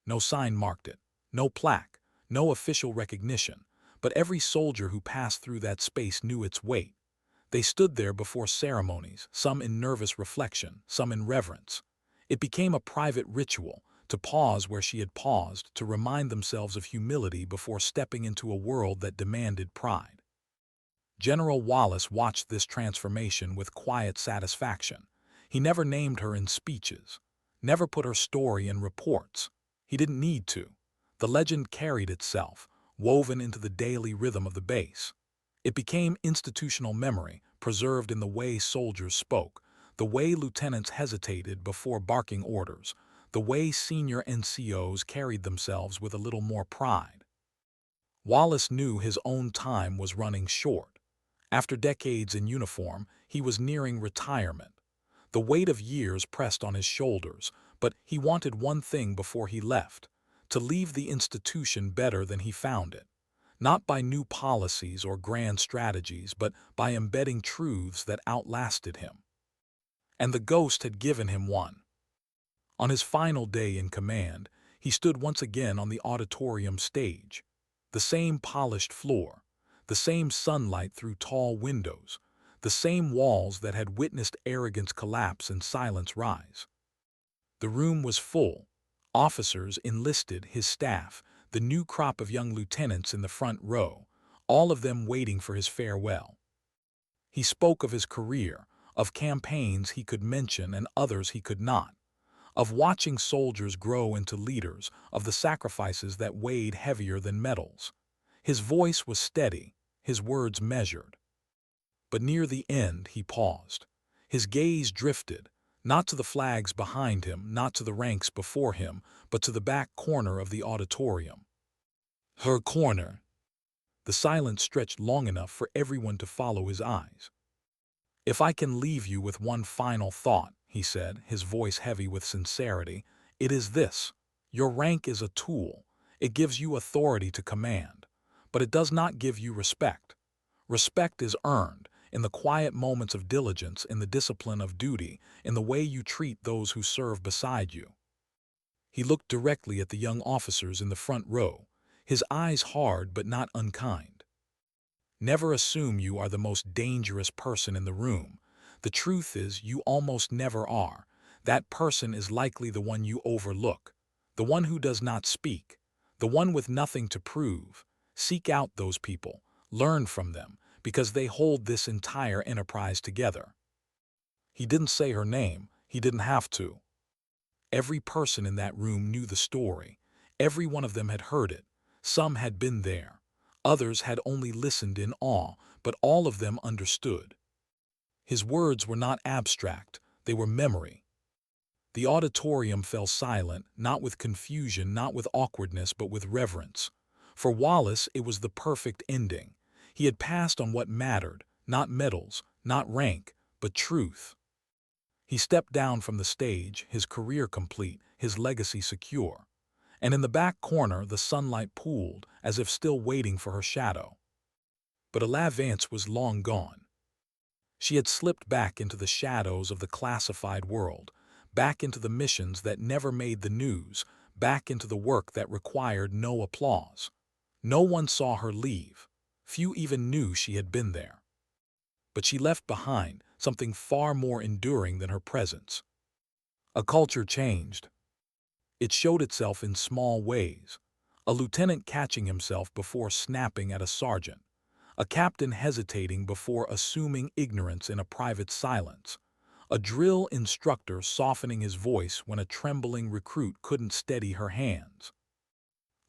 No sign marked it, no plaque, no official recognition, but every soldier who passed through that space knew its weight. They stood there before ceremonies, some in nervous reflection, some in reverence. It became a private ritual, to pause where she had paused, to remind themselves of humility before stepping into a world that demanded pride. General Wallace watched this transformation with quiet satisfaction. He never named her in speeches, never put her story in reports. He didn't need to. The legend carried itself, woven into the daily rhythm of the base. It became institutional memory, preserved in the way soldiers spoke, the way lieutenants hesitated before barking orders, the way senior NCOs carried themselves with a little more pride. Wallace knew his own time was running short. After decades in uniform, he was nearing retirement. The weight of years pressed on his shoulders, but he wanted one thing before he left: to leave the institution better than he found it. Not by new policies or grand strategies, but by embedding truths that outlasted him. And the ghost had given him one. On his final day in command, he stood once again on the auditorium stage. The same polished floor, the same sunlight through tall windows, the same walls that had witnessed arrogance collapse and silence rise. The room was full. Officers enlisted, his staff, the new crop of young lieutenants in the front row, all of them waiting for his farewell. He spoke of his career, of campaigns he could mention and others he could not, of watching soldiers grow into leaders, of the sacrifices that weighed heavier than metals. His voice was steady, his words measured. But near the end he paused. His gaze drifted, not to the flags behind him, not to the ranks before him, but to the back corner of the auditorium. Her corner. The silence stretched long enough for everyone to follow his eyes. "If I can leave you with one final thought," he said, his voice heavy with sincerity, "it is this. Your rank is a tool. It gives you authority to command. But it does not give you respect. Respect is earned in the quiet moments of diligence, in the discipline of duty, in the way you treat those who serve beside you." He looked directly at the young officers in the front row, his eyes hard but not unkind. "Never assume you are the most dangerous person in the room. The truth is, you almost never are. That person is likely the one you overlook, the one who does not speak, the one with nothing to prove. Seek out those people, learn from them, because they hold this entire enterprise together." He didn't say her name, he didn't have to. Every person in that room knew the story. Every one of them had heard it. Some had been there. Others had only listened in awe, but all of them understood. His words were not abstract, they were memory. The auditorium fell silent, not with confusion, not with awkwardness, but with reverence. For Wallace, it was the perfect ending. He had passed on what mattered, not medals, not rank, but truth. He stepped down from the stage, his career complete, his legacy secure. And in the back corner the sunlight pooled, as if still waiting for her shadow. But Vance was long gone. She had slipped back into the shadows of the classified world, back into the missions that never made the news, back into the work that required no applause. No one saw her leave. Few even knew she had been there. But she left behind something far more enduring than her presence. A culture changed. It showed itself in small ways. A lieutenant catching himself before snapping at a sergeant. A captain hesitating before assuming ignorance in a private silence. A drill instructor softening his voice when a trembling recruit couldn't steady her hands.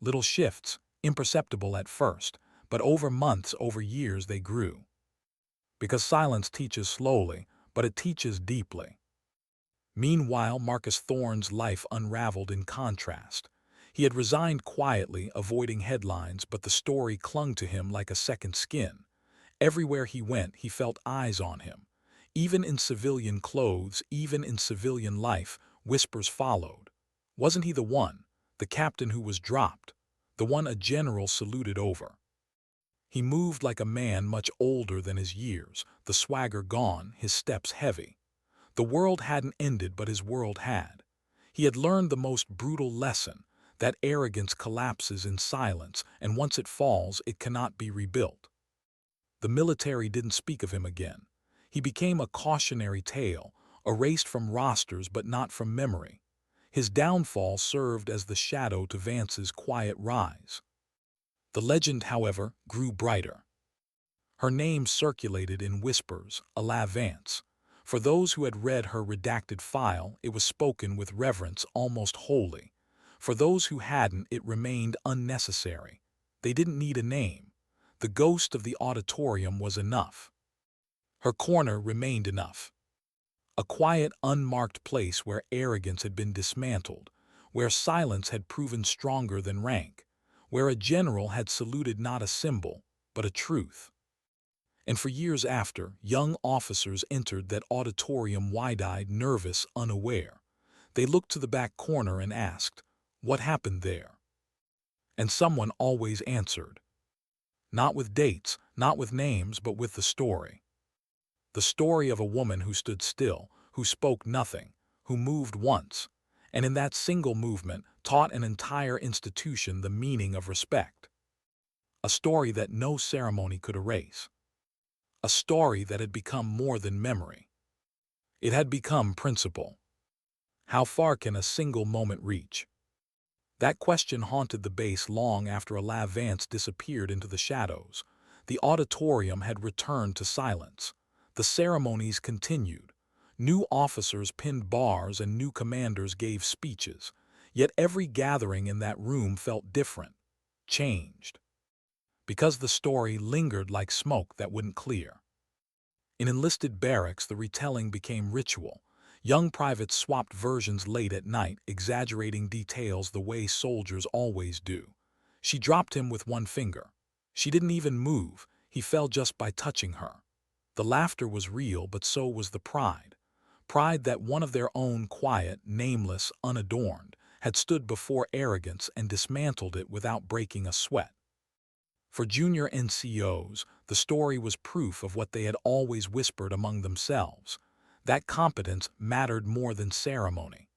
Little shifts, imperceptible at first, but over months, over years they grew. Because silence teaches slowly, but it teaches deeply. Meanwhile, Marcus Thorne's life unraveled in contrast. He had resigned quietly, avoiding headlines, but the story clung to him like a second skin. Everywhere he went, he felt eyes on him. Even in civilian clothes, even in civilian life, whispers followed. Wasn't he the one, the captain who was dropped, the one a general saluted over? He moved like a man much older than his years, the swagger gone, his steps heavy. The world hadn't ended, but his world had. He had learned the most brutal lesson, that arrogance collapses in silence, and once it falls, it cannot be rebuilt. The military didn't speak of him again. He became a cautionary tale, erased from rosters but not from memory. His downfall served as the shadow to Vance's quiet rise. The legend, however, grew brighter. Her name circulated in whispers, "Ala Vance." For those who had read her redacted file, it was spoken with reverence, almost holy. For those who hadn't, it remained unnecessary. They didn't need a name. The ghost of the auditorium was enough. Her corner remained enough. A quiet, unmarked place where arrogance had been dismantled, where silence had proven stronger than rank, where a general had saluted not a symbol, but a truth. And for years after, young officers entered that auditorium wide-eyed, nervous, unaware. They looked to the back corner and asked, "What happened there?" And someone always answered. Not with dates, not with names, but with the story. The story of a woman who stood still, who spoke nothing, who moved once, and in that single movement taught an entire institution the meaning of respect. A story that no ceremony could erase. A story that had become more than memory. It had become principle. How far can a single moment reach? That question haunted the base long after Ala Vance disappeared into the shadows. The auditorium had returned to silence. The ceremonies continued. New officers pinned bars and new commanders gave speeches. Yet every gathering in that room felt different, changed. Because the story lingered like smoke that wouldn't clear. In enlisted barracks, the retelling became ritual. Young privates swapped versions late at night, exaggerating details the way soldiers always do. She dropped him with one finger. She didn't even move. He fell just by touching her. The laughter was real, but so was the pride. Pride that one of their own, quiet, nameless, unadorned, had stood before arrogance and dismantled it without breaking a sweat. For junior NCOs, the story was proof of what they had always whispered among themselves. That competence mattered more than ceremony.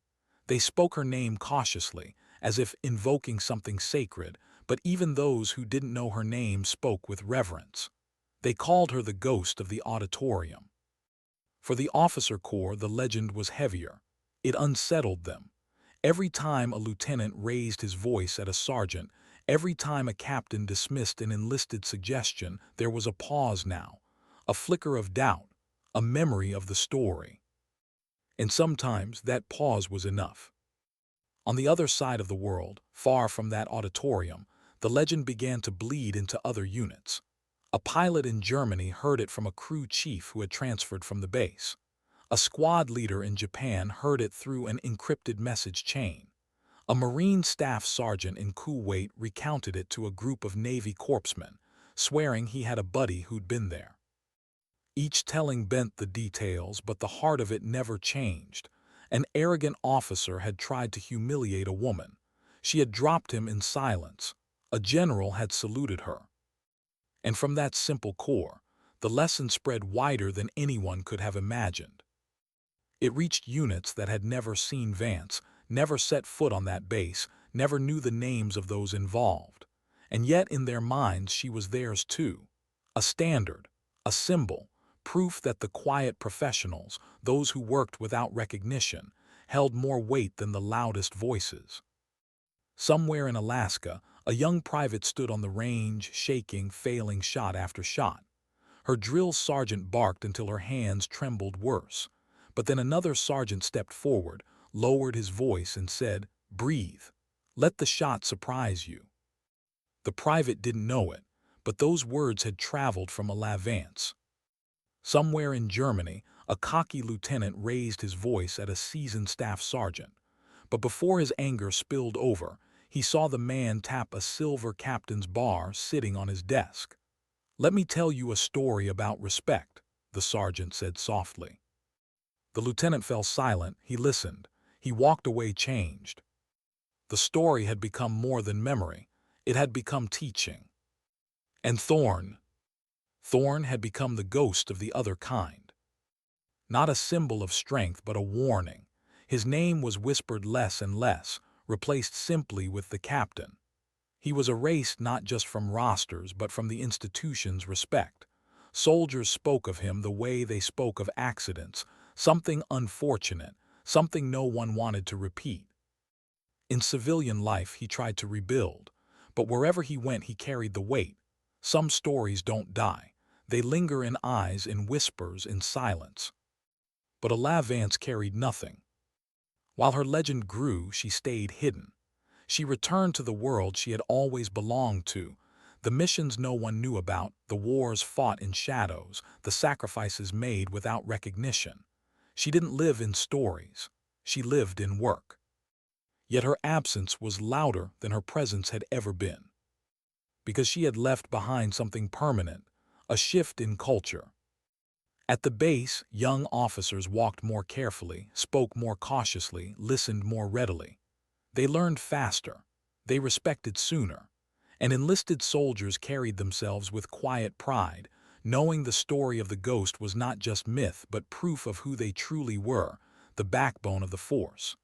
They spoke her name cautiously, as if invoking something sacred, but even those who didn't know her name spoke with reverence. They called her the ghost of the auditorium. For the officer corps, the legend was heavier. It unsettled them. Every time a lieutenant raised his voice at a sergeant, every time a captain dismissed an enlisted suggestion, there was a pause now, a flicker of doubt, a memory of the story. And sometimes that pause was enough. On the other side of the world, far from that auditorium, the legend began to bleed into other units. A pilot in Germany heard it from a crew chief who had transferred from the base. A squad leader in Japan heard it through an encrypted message chain. A Marine staff sergeant in Kuwait recounted it to a group of Navy corpsmen, swearing he had a buddy who'd been there. Each telling bent the details, but the heart of it never changed. An arrogant officer had tried to humiliate a woman. She had dropped him in silence. A general had saluted her. And from that simple core, the lesson spread wider than anyone could have imagined. It reached units that had never seen Vance, never set foot on that base, never knew the names of those involved. And yet in their minds she was theirs too. A standard, a symbol, proof that the quiet professionals, those who worked without recognition, held more weight than the loudest voices. Somewhere in Alaska, a young private stood on the range, shaking, failing shot after shot. Her drill sergeant barked until her hands trembled worse. But then another sergeant stepped forward, lowered his voice and said, "Breathe. Let the shot surprise you." The private didn't know it, but those words had traveled from Ala Vance. Somewhere in Germany, a cocky lieutenant raised his voice at a seasoned staff sergeant. But before his anger spilled over, he saw the man tap a silver captain's bar sitting on his desk. "Let me tell you a story about respect," the sergeant said softly. The lieutenant fell silent. He listened. He walked away changed. The story had become more than memory. It had become teaching. And Thorn had become the ghost of the other kind. Not a symbol of strength, but a warning. His name was whispered less and less, replaced simply with the captain. He was erased not just from rosters, but from the institution's respect. Soldiers spoke of him the way they spoke of accidents, something unfortunate, something no one wanted to repeat. In civilian life, he tried to rebuild, but wherever he went, he carried the weight. Some stories don't die. They linger in eyes, in whispers, in silence. But Vance carried nothing. While her legend grew, she stayed hidden. She returned to the world she had always belonged to, the missions no one knew about, the wars fought in shadows, the sacrifices made without recognition. She didn't live in stories. She lived in work. Yet her absence was louder than her presence had ever been, because she had left behind something permanent, a shift in culture. At the base, young officers walked more carefully, spoke more cautiously, listened more readily. They learned faster. They respected sooner. And enlisted soldiers carried themselves with quiet pride, knowing the story of the ghost was not just myth but proof of who they truly were, the backbone of the force.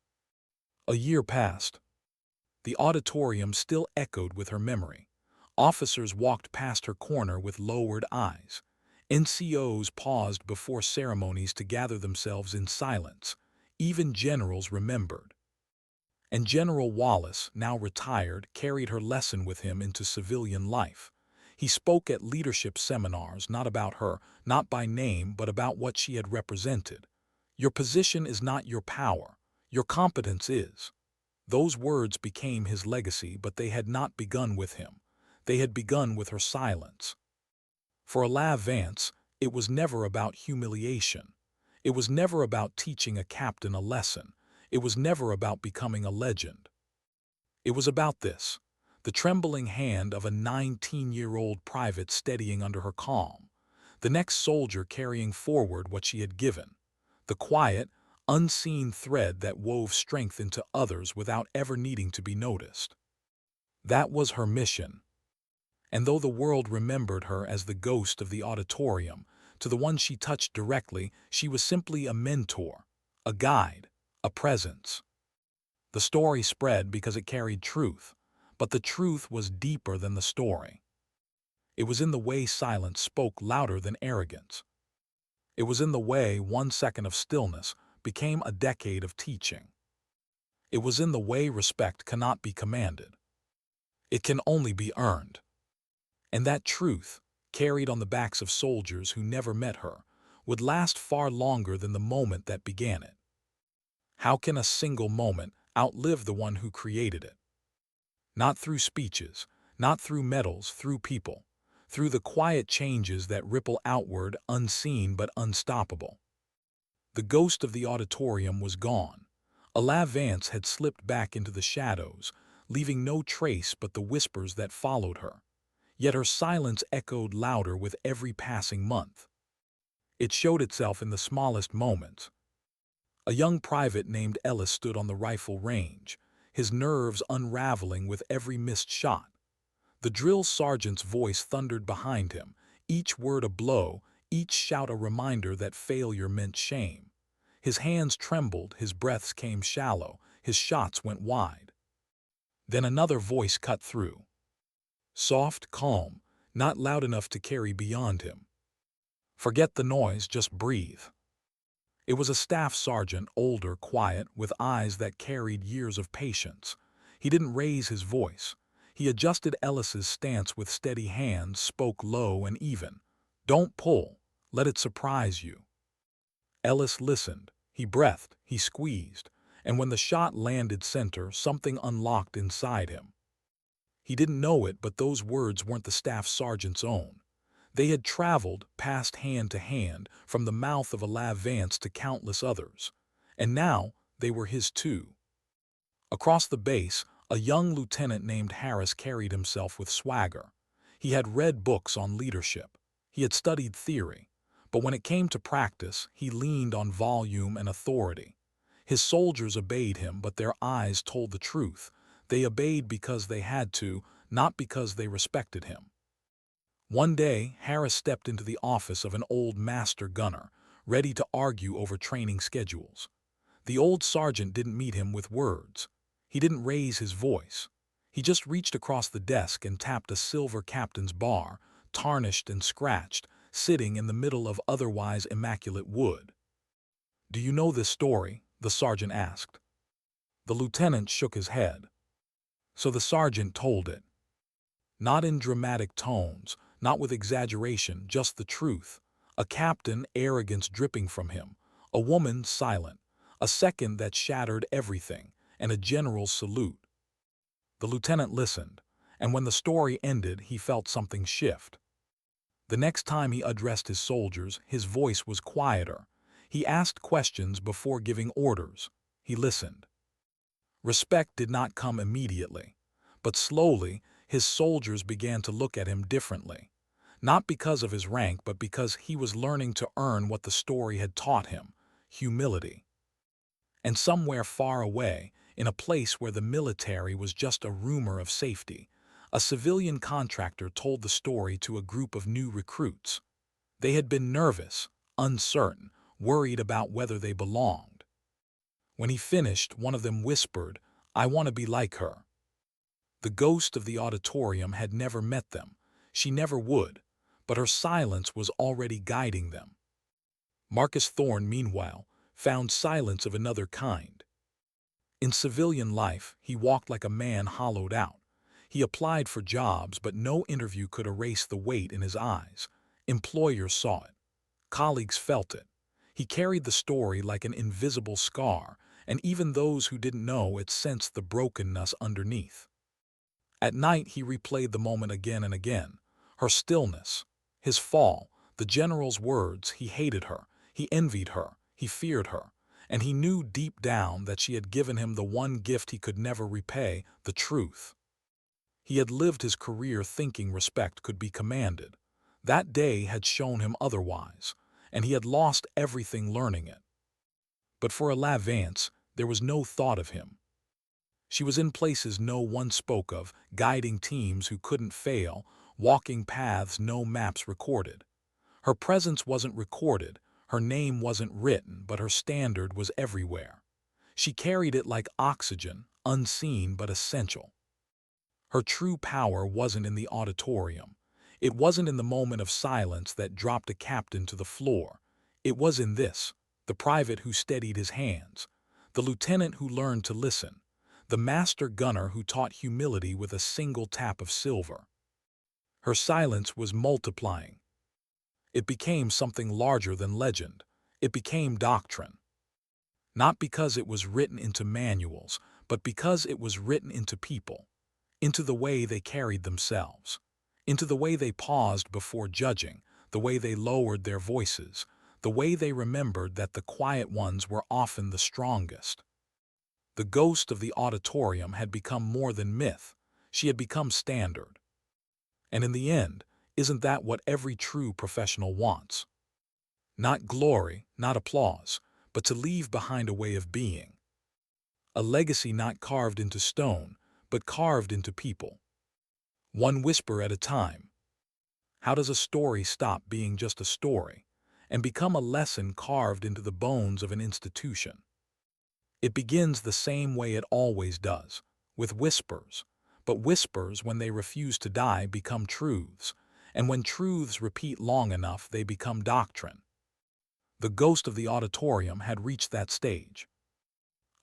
A year passed. The auditorium still echoed with her memory. Officers walked past her corner with lowered eyes. NCOs paused before ceremonies to gather themselves in silence. Even generals remembered. And General Wallace, now retired, carried her lesson with him into civilian life. He spoke at leadership seminars, not about her, not by name, but about what she had represented. Your position is not your power. Your competence is. Those words became his legacy, but they had not begun with him. They had begun with her silence. For Vance, it was never about humiliation. It was never about teaching a captain a lesson. It was never about becoming a legend. It was about this, the trembling hand of a 19-year-old private steadying under her calm, the next soldier carrying forward what she had given, the quiet, unseen thread that wove strength into others without ever needing to be noticed. That was her mission. And though the world remembered her as the ghost of the auditorium, to the one she touched directly, she was simply a mentor, a guide, a presence. The story spread because it carried truth, but the truth was deeper than the story. It was in the way silence spoke louder than arrogance. It was in the way 1 second of stillness became a decade of teaching. It was in the way respect cannot be commanded. It can only be earned. And that truth, carried on the backs of soldiers who never met her, would last far longer than the moment that began it. How can a single moment outlive the one who created it? Not through speeches, not through medals, through people, through the quiet changes that ripple outward, unseen but unstoppable. The ghost of the auditorium was gone. Vance had slipped back into the shadows, leaving no trace but the whispers that followed her. Yet her silence echoed louder with every passing month. It showed itself in the smallest moments. A young private named Ellis stood on the rifle range, his nerves unraveling with every missed shot. The drill sergeant's voice thundered behind him, each word a blow, each shout a reminder that failure meant shame. His hands trembled, his breaths came shallow, his shots went wide. Then another voice cut through. Soft, calm, not loud enough to carry beyond him. Forget the noise, just breathe. It was a staff sergeant, older, quiet, with eyes that carried years of patience. He didn't raise his voice. He adjusted Ellis's stance with steady hands, spoke low and even. Don't pull. Let it surprise you. Ellis listened. He breathed. He squeezed. And when the shot landed center, something unlocked inside him. He didn't know it, but those words weren't the staff sergeant's own. They had traveled, passed hand to hand, from the mouth of Vance to countless others. And now they were his too. Across the base, a young lieutenant named Harris carried himself with swagger. He had read books on leadership. He had studied theory. But when it came to practice, he leaned on volume and authority. His soldiers obeyed him, but their eyes told the truth. They obeyed because they had to, not because they respected him. One day, Harris stepped into the office of an old master gunner, ready to argue over training schedules. The old sergeant didn't meet him with words. He didn't raise his voice. He just reached across the desk and tapped a silver captain's bar, tarnished and scratched, sitting in the middle of otherwise immaculate wood. "Do you know this story?" the sergeant asked. The lieutenant shook his head. So the sergeant told it. Not in dramatic tones, not with exaggeration, just the truth. A captain, arrogance dripping from him. A woman, silent. A second that shattered everything, and a general's salute. The lieutenant listened, and when the story ended, he felt something shift. The next time he addressed his soldiers, his voice was quieter. He asked questions before giving orders. He listened. Respect did not come immediately, but slowly his soldiers began to look at him differently, not because of his rank, but because he was learning to earn what the story had taught him: humility. And somewhere far away, in a place where the military was just a rumor of safety, a civilian contractor told the story to a group of new recruits. They had been nervous, uncertain, worried about whether they belonged. When he finished, one of them whispered, "I want to be like her." The ghost of the auditorium had never met them. She never would, but her silence was already guiding them. Marcus Thorne, meanwhile, found silence of another kind. In civilian life, he walked like a man hollowed out. He applied for jobs, but no interview could erase the weight in his eyes. Employers saw it. Colleagues felt it. He carried the story like an invisible scar, and even those who didn't know it sensed the brokenness underneath. At night he replayed the moment again and again. Her stillness, his fall, the general's words. He hated her, he envied her, he feared her, and he knew deep down that she had given him the one gift he could never repay: the truth. He had lived his career thinking respect could be commanded. That day had shown him otherwise, and he had lost everything learning it. But for Vance, there was no thought of him. She was in places no one spoke of, guiding teams who couldn't fail, walking paths no maps recorded. Her presence wasn't recorded, her name wasn't written, but her standard was everywhere. She carried it like oxygen, unseen but essential. Her true power wasn't in the auditorium. It wasn't in the moment of silence that dropped a captain to the floor. It was in this: the private who steadied his hands, the lieutenant who learned to listen, the master gunner who taught humility with a single tap of silver. Her silence was multiplying. It became something larger than legend. It became doctrine. Not because it was written into manuals, but because it was written into people, into the way they carried themselves, into the way they paused before judging, the way they lowered their voices, the way they remembered that the quiet ones were often the strongest. The ghost of the auditorium had become more than myth. She had become standard. And in the end, isn't that what every true professional wants? Not glory, not applause, but to leave behind a way of being. A legacy not carved into stone, but carved into people. One whisper at a time. How does a story stop being just a story and become a lesson carved into the bones of an institution? It begins the same way it always does, with whispers. But whispers, when they refuse to die, become truths, and when truths repeat long enough, they become doctrine. The ghost of the auditorium had reached that stage.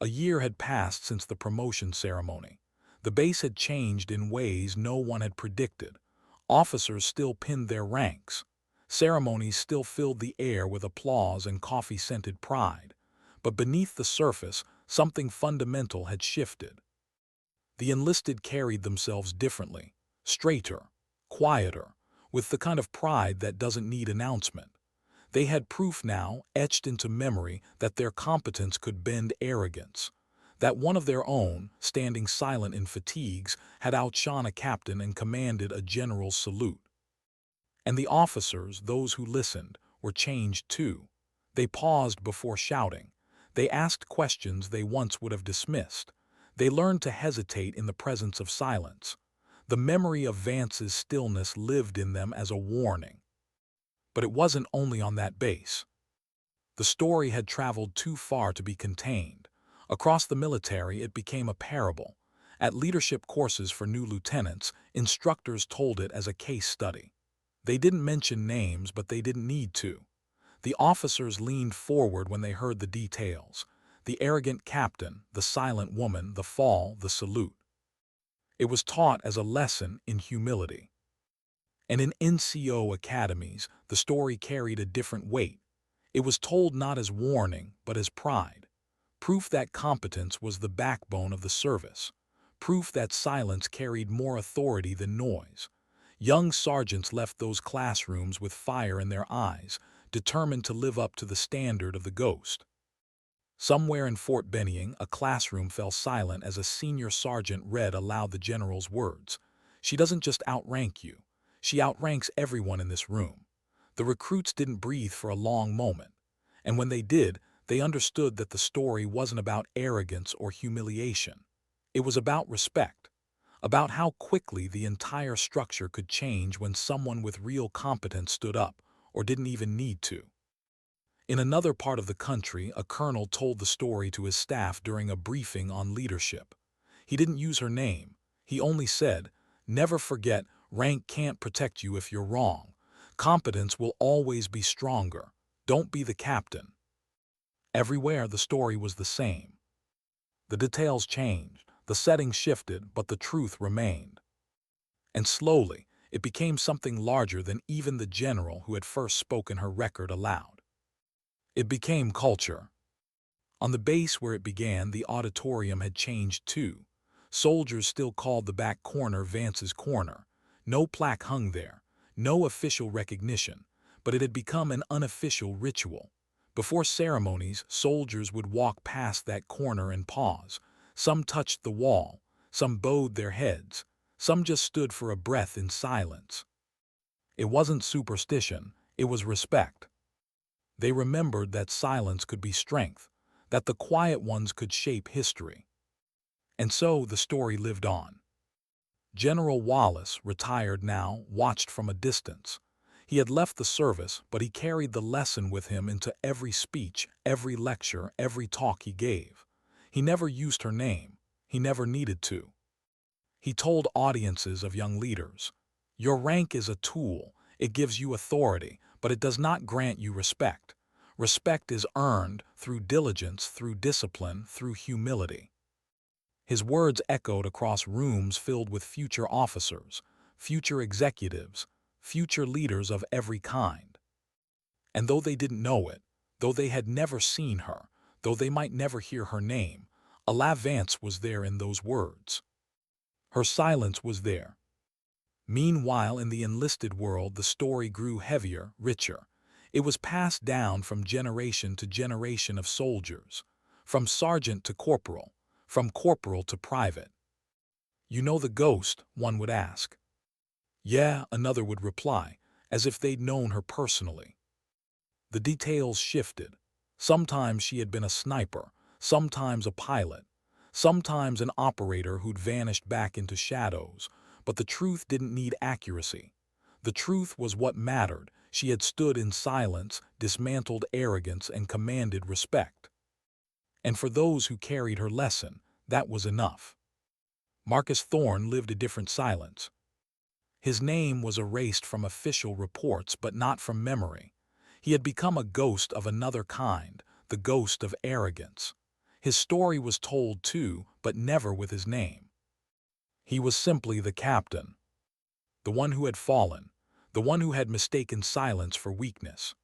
A year had passed since the promotion ceremony. The base had changed in ways no one had predicted. Officers still pinned their ranks. Ceremonies still filled the air with applause and coffee-scented pride. But beneath the surface, something fundamental had shifted. The enlisted carried themselves differently, straighter, quieter, with the kind of pride that doesn't need announcement. They had proof now, etched into memory, that their competence could bend arrogance, that one of their own, standing silent in fatigues, had outshone a captain and commanded a general's salute. And the officers, those who listened, were changed too. They paused before shouting. They asked questions they once would have dismissed. They learned to hesitate in the presence of silence. The memory of Vance's stillness lived in them as a warning. But it wasn't only on that base. The story had traveled too far to be contained. Across the military, it became a parable. At leadership courses for new lieutenants, instructors told it as a case study. They didn't mention names, but they didn't need to. The officers leaned forward when they heard the details. The arrogant captain, the silent woman, the fall, the salute. It was taught as a lesson in humility. And in NCO academies, the story carried a different weight. It was told not as warning, but as pride. Proof that competence was the backbone of the service. Proof that silence carried more authority than noise. Young sergeants left those classrooms with fire in their eyes, determined to live up to the standard of the ghost. Somewhere in Fort Benning, a classroom fell silent as a senior sergeant read aloud the general's words. She doesn't just outrank you. She outranks everyone in this room. The recruits didn't breathe for a long moment. And when they did, they understood that the story wasn't about arrogance or humiliation. It was about respect, about how quickly the entire structure could change when someone with real competence stood up, or didn't even need to. In another part of the country, a colonel told the story to his staff during a briefing on leadership. He didn't use her name. He only said, "Never forget, rank can't protect you if you're wrong. Competence will always be stronger. Don't be the captain." Everywhere the story was the same. The details changed, the setting shifted, but the truth remained. And slowly, it became something larger than even the general who had first spoken her record aloud. It became culture. On the base where it began, the auditorium had changed too. Soldiers still called the back corner Vance's corner. No plaque hung there, no official recognition, but it had become an unofficial ritual. Before ceremonies, soldiers would walk past that corner and pause. Some touched the wall, some bowed their heads, some just stood for a breath in silence. It wasn't superstition, it was respect. They remembered that silence could be strength, that the quiet ones could shape history. And so the story lived on. General Wallace, retired now, watched from a distance. He had left the service, but he carried the lesson with him into every speech, every lecture, every talk he gave. He never used her name. He never needed to. He told audiences of young leaders, "Your rank is a tool. It gives you authority, but it does not grant you respect. Respect is earned through diligence, through discipline, through humility." His words echoed across rooms filled with future officers, future executives, future leaders of every kind. And though they didn't know it, though they had never seen her, though they might never hear her name, Vance was there in those words. Her silence was there. Meanwhile, in the enlisted world, the story grew heavier, richer. It was passed down from generation to generation of soldiers, from sergeant to corporal, from corporal to private. "You know the ghost?" one would ask. "Yeah," another would reply, as if they'd known her personally. The details shifted. Sometimes she had been a sniper, sometimes a pilot, sometimes an operator who'd vanished back into shadows, but the truth didn't need accuracy. The truth was what mattered. She had stood in silence, dismantled arrogance, and commanded respect. And for those who carried her lesson, that was enough. Marcus Thorne lived a different silence. His name was erased from official reports, but not from memory. He had become a ghost of another kind, the ghost of arrogance. His story was told too, but never with his name. He was simply the captain, the one who had fallen, the one who had mistaken silence for weakness,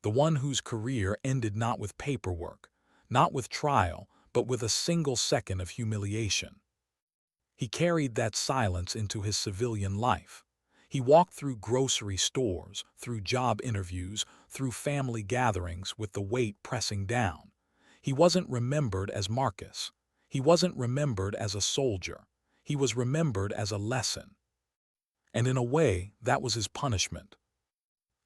the one whose career ended not with paperwork, not with trial, but with a single second of humiliation. He carried that silence into his civilian life. He walked through grocery stores, through job interviews, through family gatherings with the weight pressing down. He wasn't remembered as Marcus. He wasn't remembered as a soldier. He was remembered as a lesson. And in a way, that was his punishment.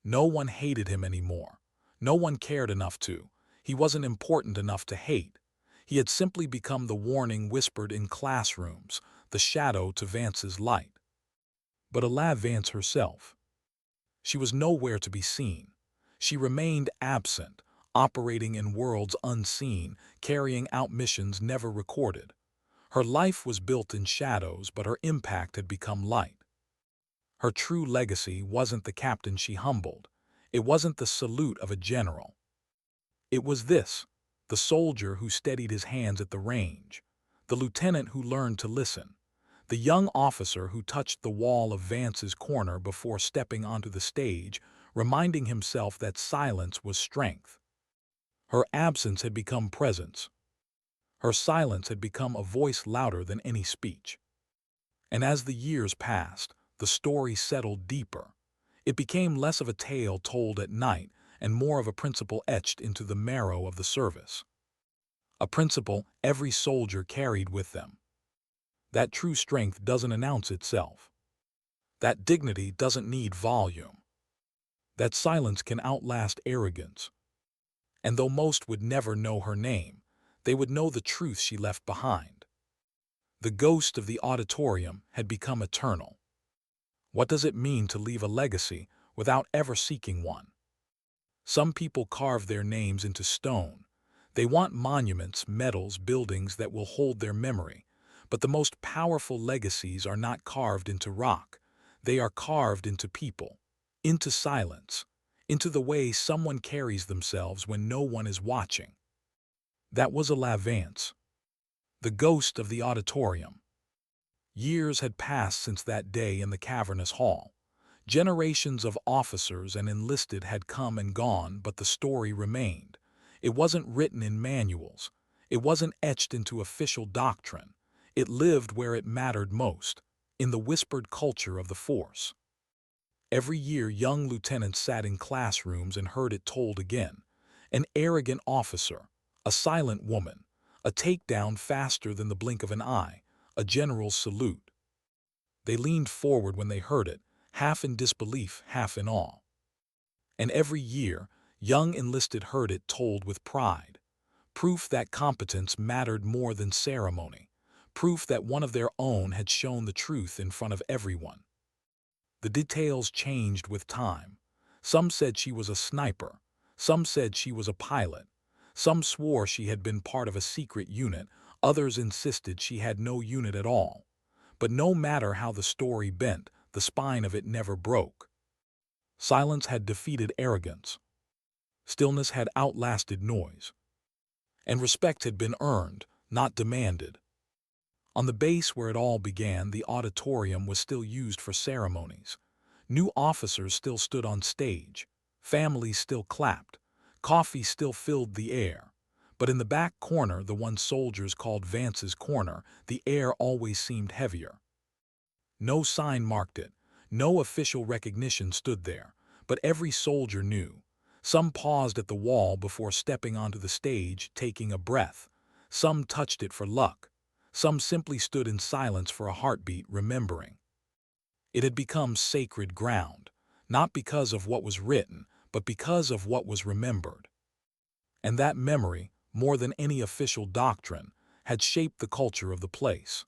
No one hated him anymore. No one cared enough to. He wasn't important enough to hate. He had simply become the warning whispered in classrooms, the shadow to Vance's light. But Vance herself, she was nowhere to be seen. She remained absent, operating in worlds unseen, carrying out missions never recorded. Her life was built in shadows, but her impact had become light. Her true legacy wasn't the captain she humbled. It wasn't the salute of a general. It was this: The soldier who steadied his hands at the range, the lieutenant who learned to listen, the young officer who touched the wall of Vance's corner before stepping onto the stage, reminding himself that silence was strength. Her absence had become presence. Her silence had become a voice louder than any speech. And as the years passed, the story settled deeper. It became less of a tale told at night and more of a principle etched into the marrow of the service. A principle every soldier carried with them. That true strength doesn't announce itself. That dignity doesn't need volume. That silence can outlast arrogance. And though most would never know her name, they would know the truth she left behind. The ghost of the auditorium had become eternal. What does it mean to leave a legacy without ever seeking one? Some people carve their names into stone. They want monuments, medals, buildings that will hold their memory. But the most powerful legacies are not carved into rock. They are carved into people, into silence, into the way someone carries themselves when no one is watching. That was Vance, the ghost of the auditorium. Years had passed since that day in the cavernous hall. Generations of officers and enlisted had come and gone, but the story remained. It wasn't written in manuals. It wasn't etched into official doctrine. It lived where it mattered most, in the whispered culture of the force. Every year, young lieutenants sat in classrooms and heard it told again. An arrogant officer, a silent woman, a takedown faster than the blink of an eye, a general's salute. They leaned forward when they heard it, half in disbelief, half in awe. And every year, young enlisted heard it told with pride. Proof that competence mattered more than ceremony. Proof that one of their own had shown the truth in front of everyone. The details changed with time. Some said she was a sniper. Some said she was a pilot. Some swore she had been part of a secret unit. Others insisted she had no unit at all. But no matter how the story bent, the spine of it never broke. Silence had defeated arrogance. Stillness had outlasted noise. And respect had been earned, not demanded. On the base where it all began, the auditorium was still used for ceremonies. New officers still stood on stage. Families still clapped. Coffee still filled the air. But in the back corner, the one soldiers called Vance's corner, the air always seemed heavier. No sign marked it. No official recognition stood there. But every soldier knew. Some paused at the wall before stepping onto the stage, taking a breath. Some touched it for luck. Some simply stood in silence for a heartbeat, remembering. It had become sacred ground, not because of what was written, but because of what was remembered. And that memory, more than any official doctrine, had shaped the culture of the place.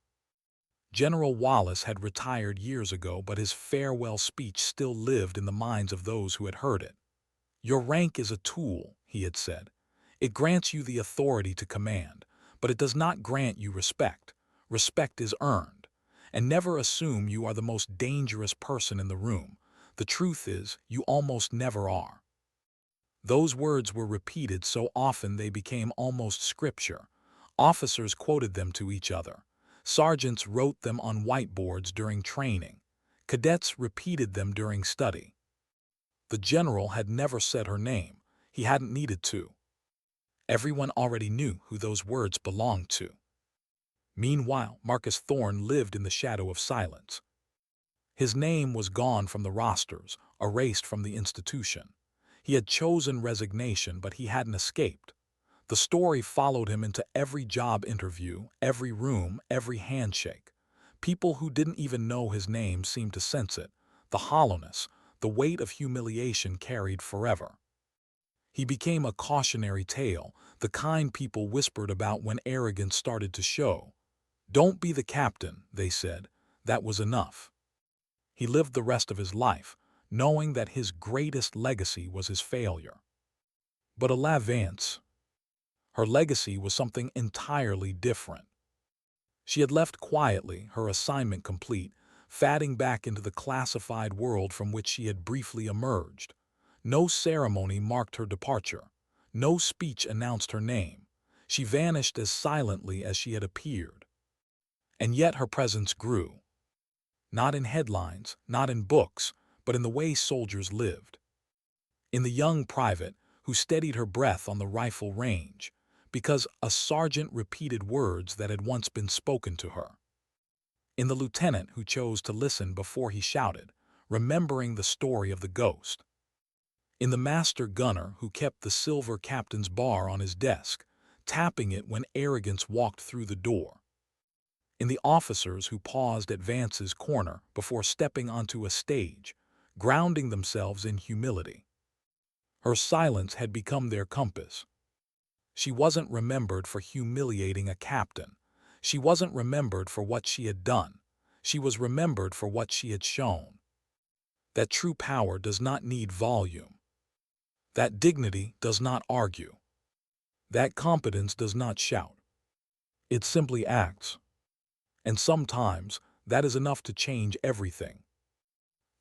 General Wallace had retired years ago, but his farewell speech still lived in the minds of those who had heard it. "Your rank is a tool," he had said. "It grants you the authority to command, but it does not grant you respect. Respect is earned. And never assume you are the most dangerous person in the room. The truth is, you almost never are." Those words were repeated so often they became almost scripture. Officers quoted them to each other. Sergeants wrote them on whiteboards during training. Cadets repeated them during study. The general had never said her name. He hadn't needed to. Everyone already knew who those words belonged to. Meanwhile, Marcus Thorne lived in the shadow of silence. His name was gone from the rosters, erased from the institution. He had chosen resignation, but he hadn't escaped. The story followed him into every job interview, every room, every handshake. People who didn't even know his name seemed to sense it, the hollowness, the weight of humiliation carried forever. He became a cautionary tale, the kind people whispered about when arrogance started to show. "Don't be the captain," they said. That was enough. He lived the rest of his life, knowing that his greatest legacy was his failure. But Vance, her legacy was something entirely different. She had left quietly, her assignment complete, fading back into the classified world from which she had briefly emerged. No ceremony marked her departure. No speech announced her name. She vanished as silently as she had appeared. And yet her presence grew. Not in headlines, not in books, but in the way soldiers lived. In the young private who steadied her breath on the rifle range, because a sergeant repeated words that had once been spoken to her. In the lieutenant who chose to listen before he shouted, remembering the story of the ghost. In the master gunner who kept the silver captain's bar on his desk, tapping it when arrogance walked through the door. In the officers who paused at Vance's corner before stepping onto a stage, grounding themselves in humility. Her silence had become their compass. She wasn't remembered for humiliating a captain. She wasn't remembered for what she had done. She was remembered for what she had shown. That true power does not need volume. That dignity does not argue. That competence does not shout. It simply acts. And sometimes that is enough to change everything.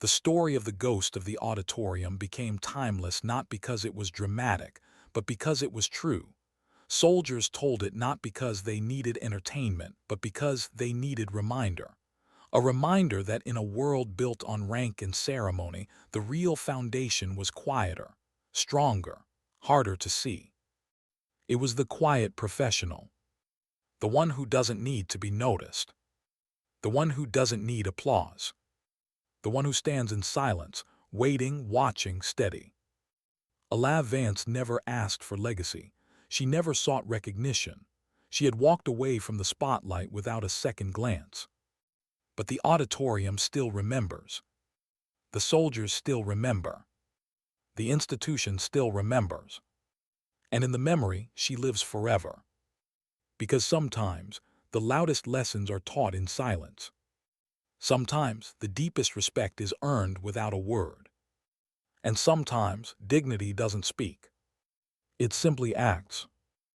The story of the ghost of the auditorium became timeless not because it was dramatic, but because it was true. Soldiers told it not because they needed entertainment, but because they needed reminder. A reminder that in a world built on rank and ceremony, the real foundation was quieter, stronger, harder to see. It was the quiet professional, the one who doesn't need to be noticed, the one who doesn't need applause, the one who stands in silence, waiting, watching, steady. Vance never asked for legacy. She never sought recognition. She had walked away from the spotlight without a second glance. But the auditorium still remembers. The soldiers still remember. The institution still remembers. And in the memory, she lives forever. Because sometimes, the loudest lessons are taught in silence. Sometimes, the deepest respect is earned without a word. And sometimes, dignity doesn't speak. It simply acts.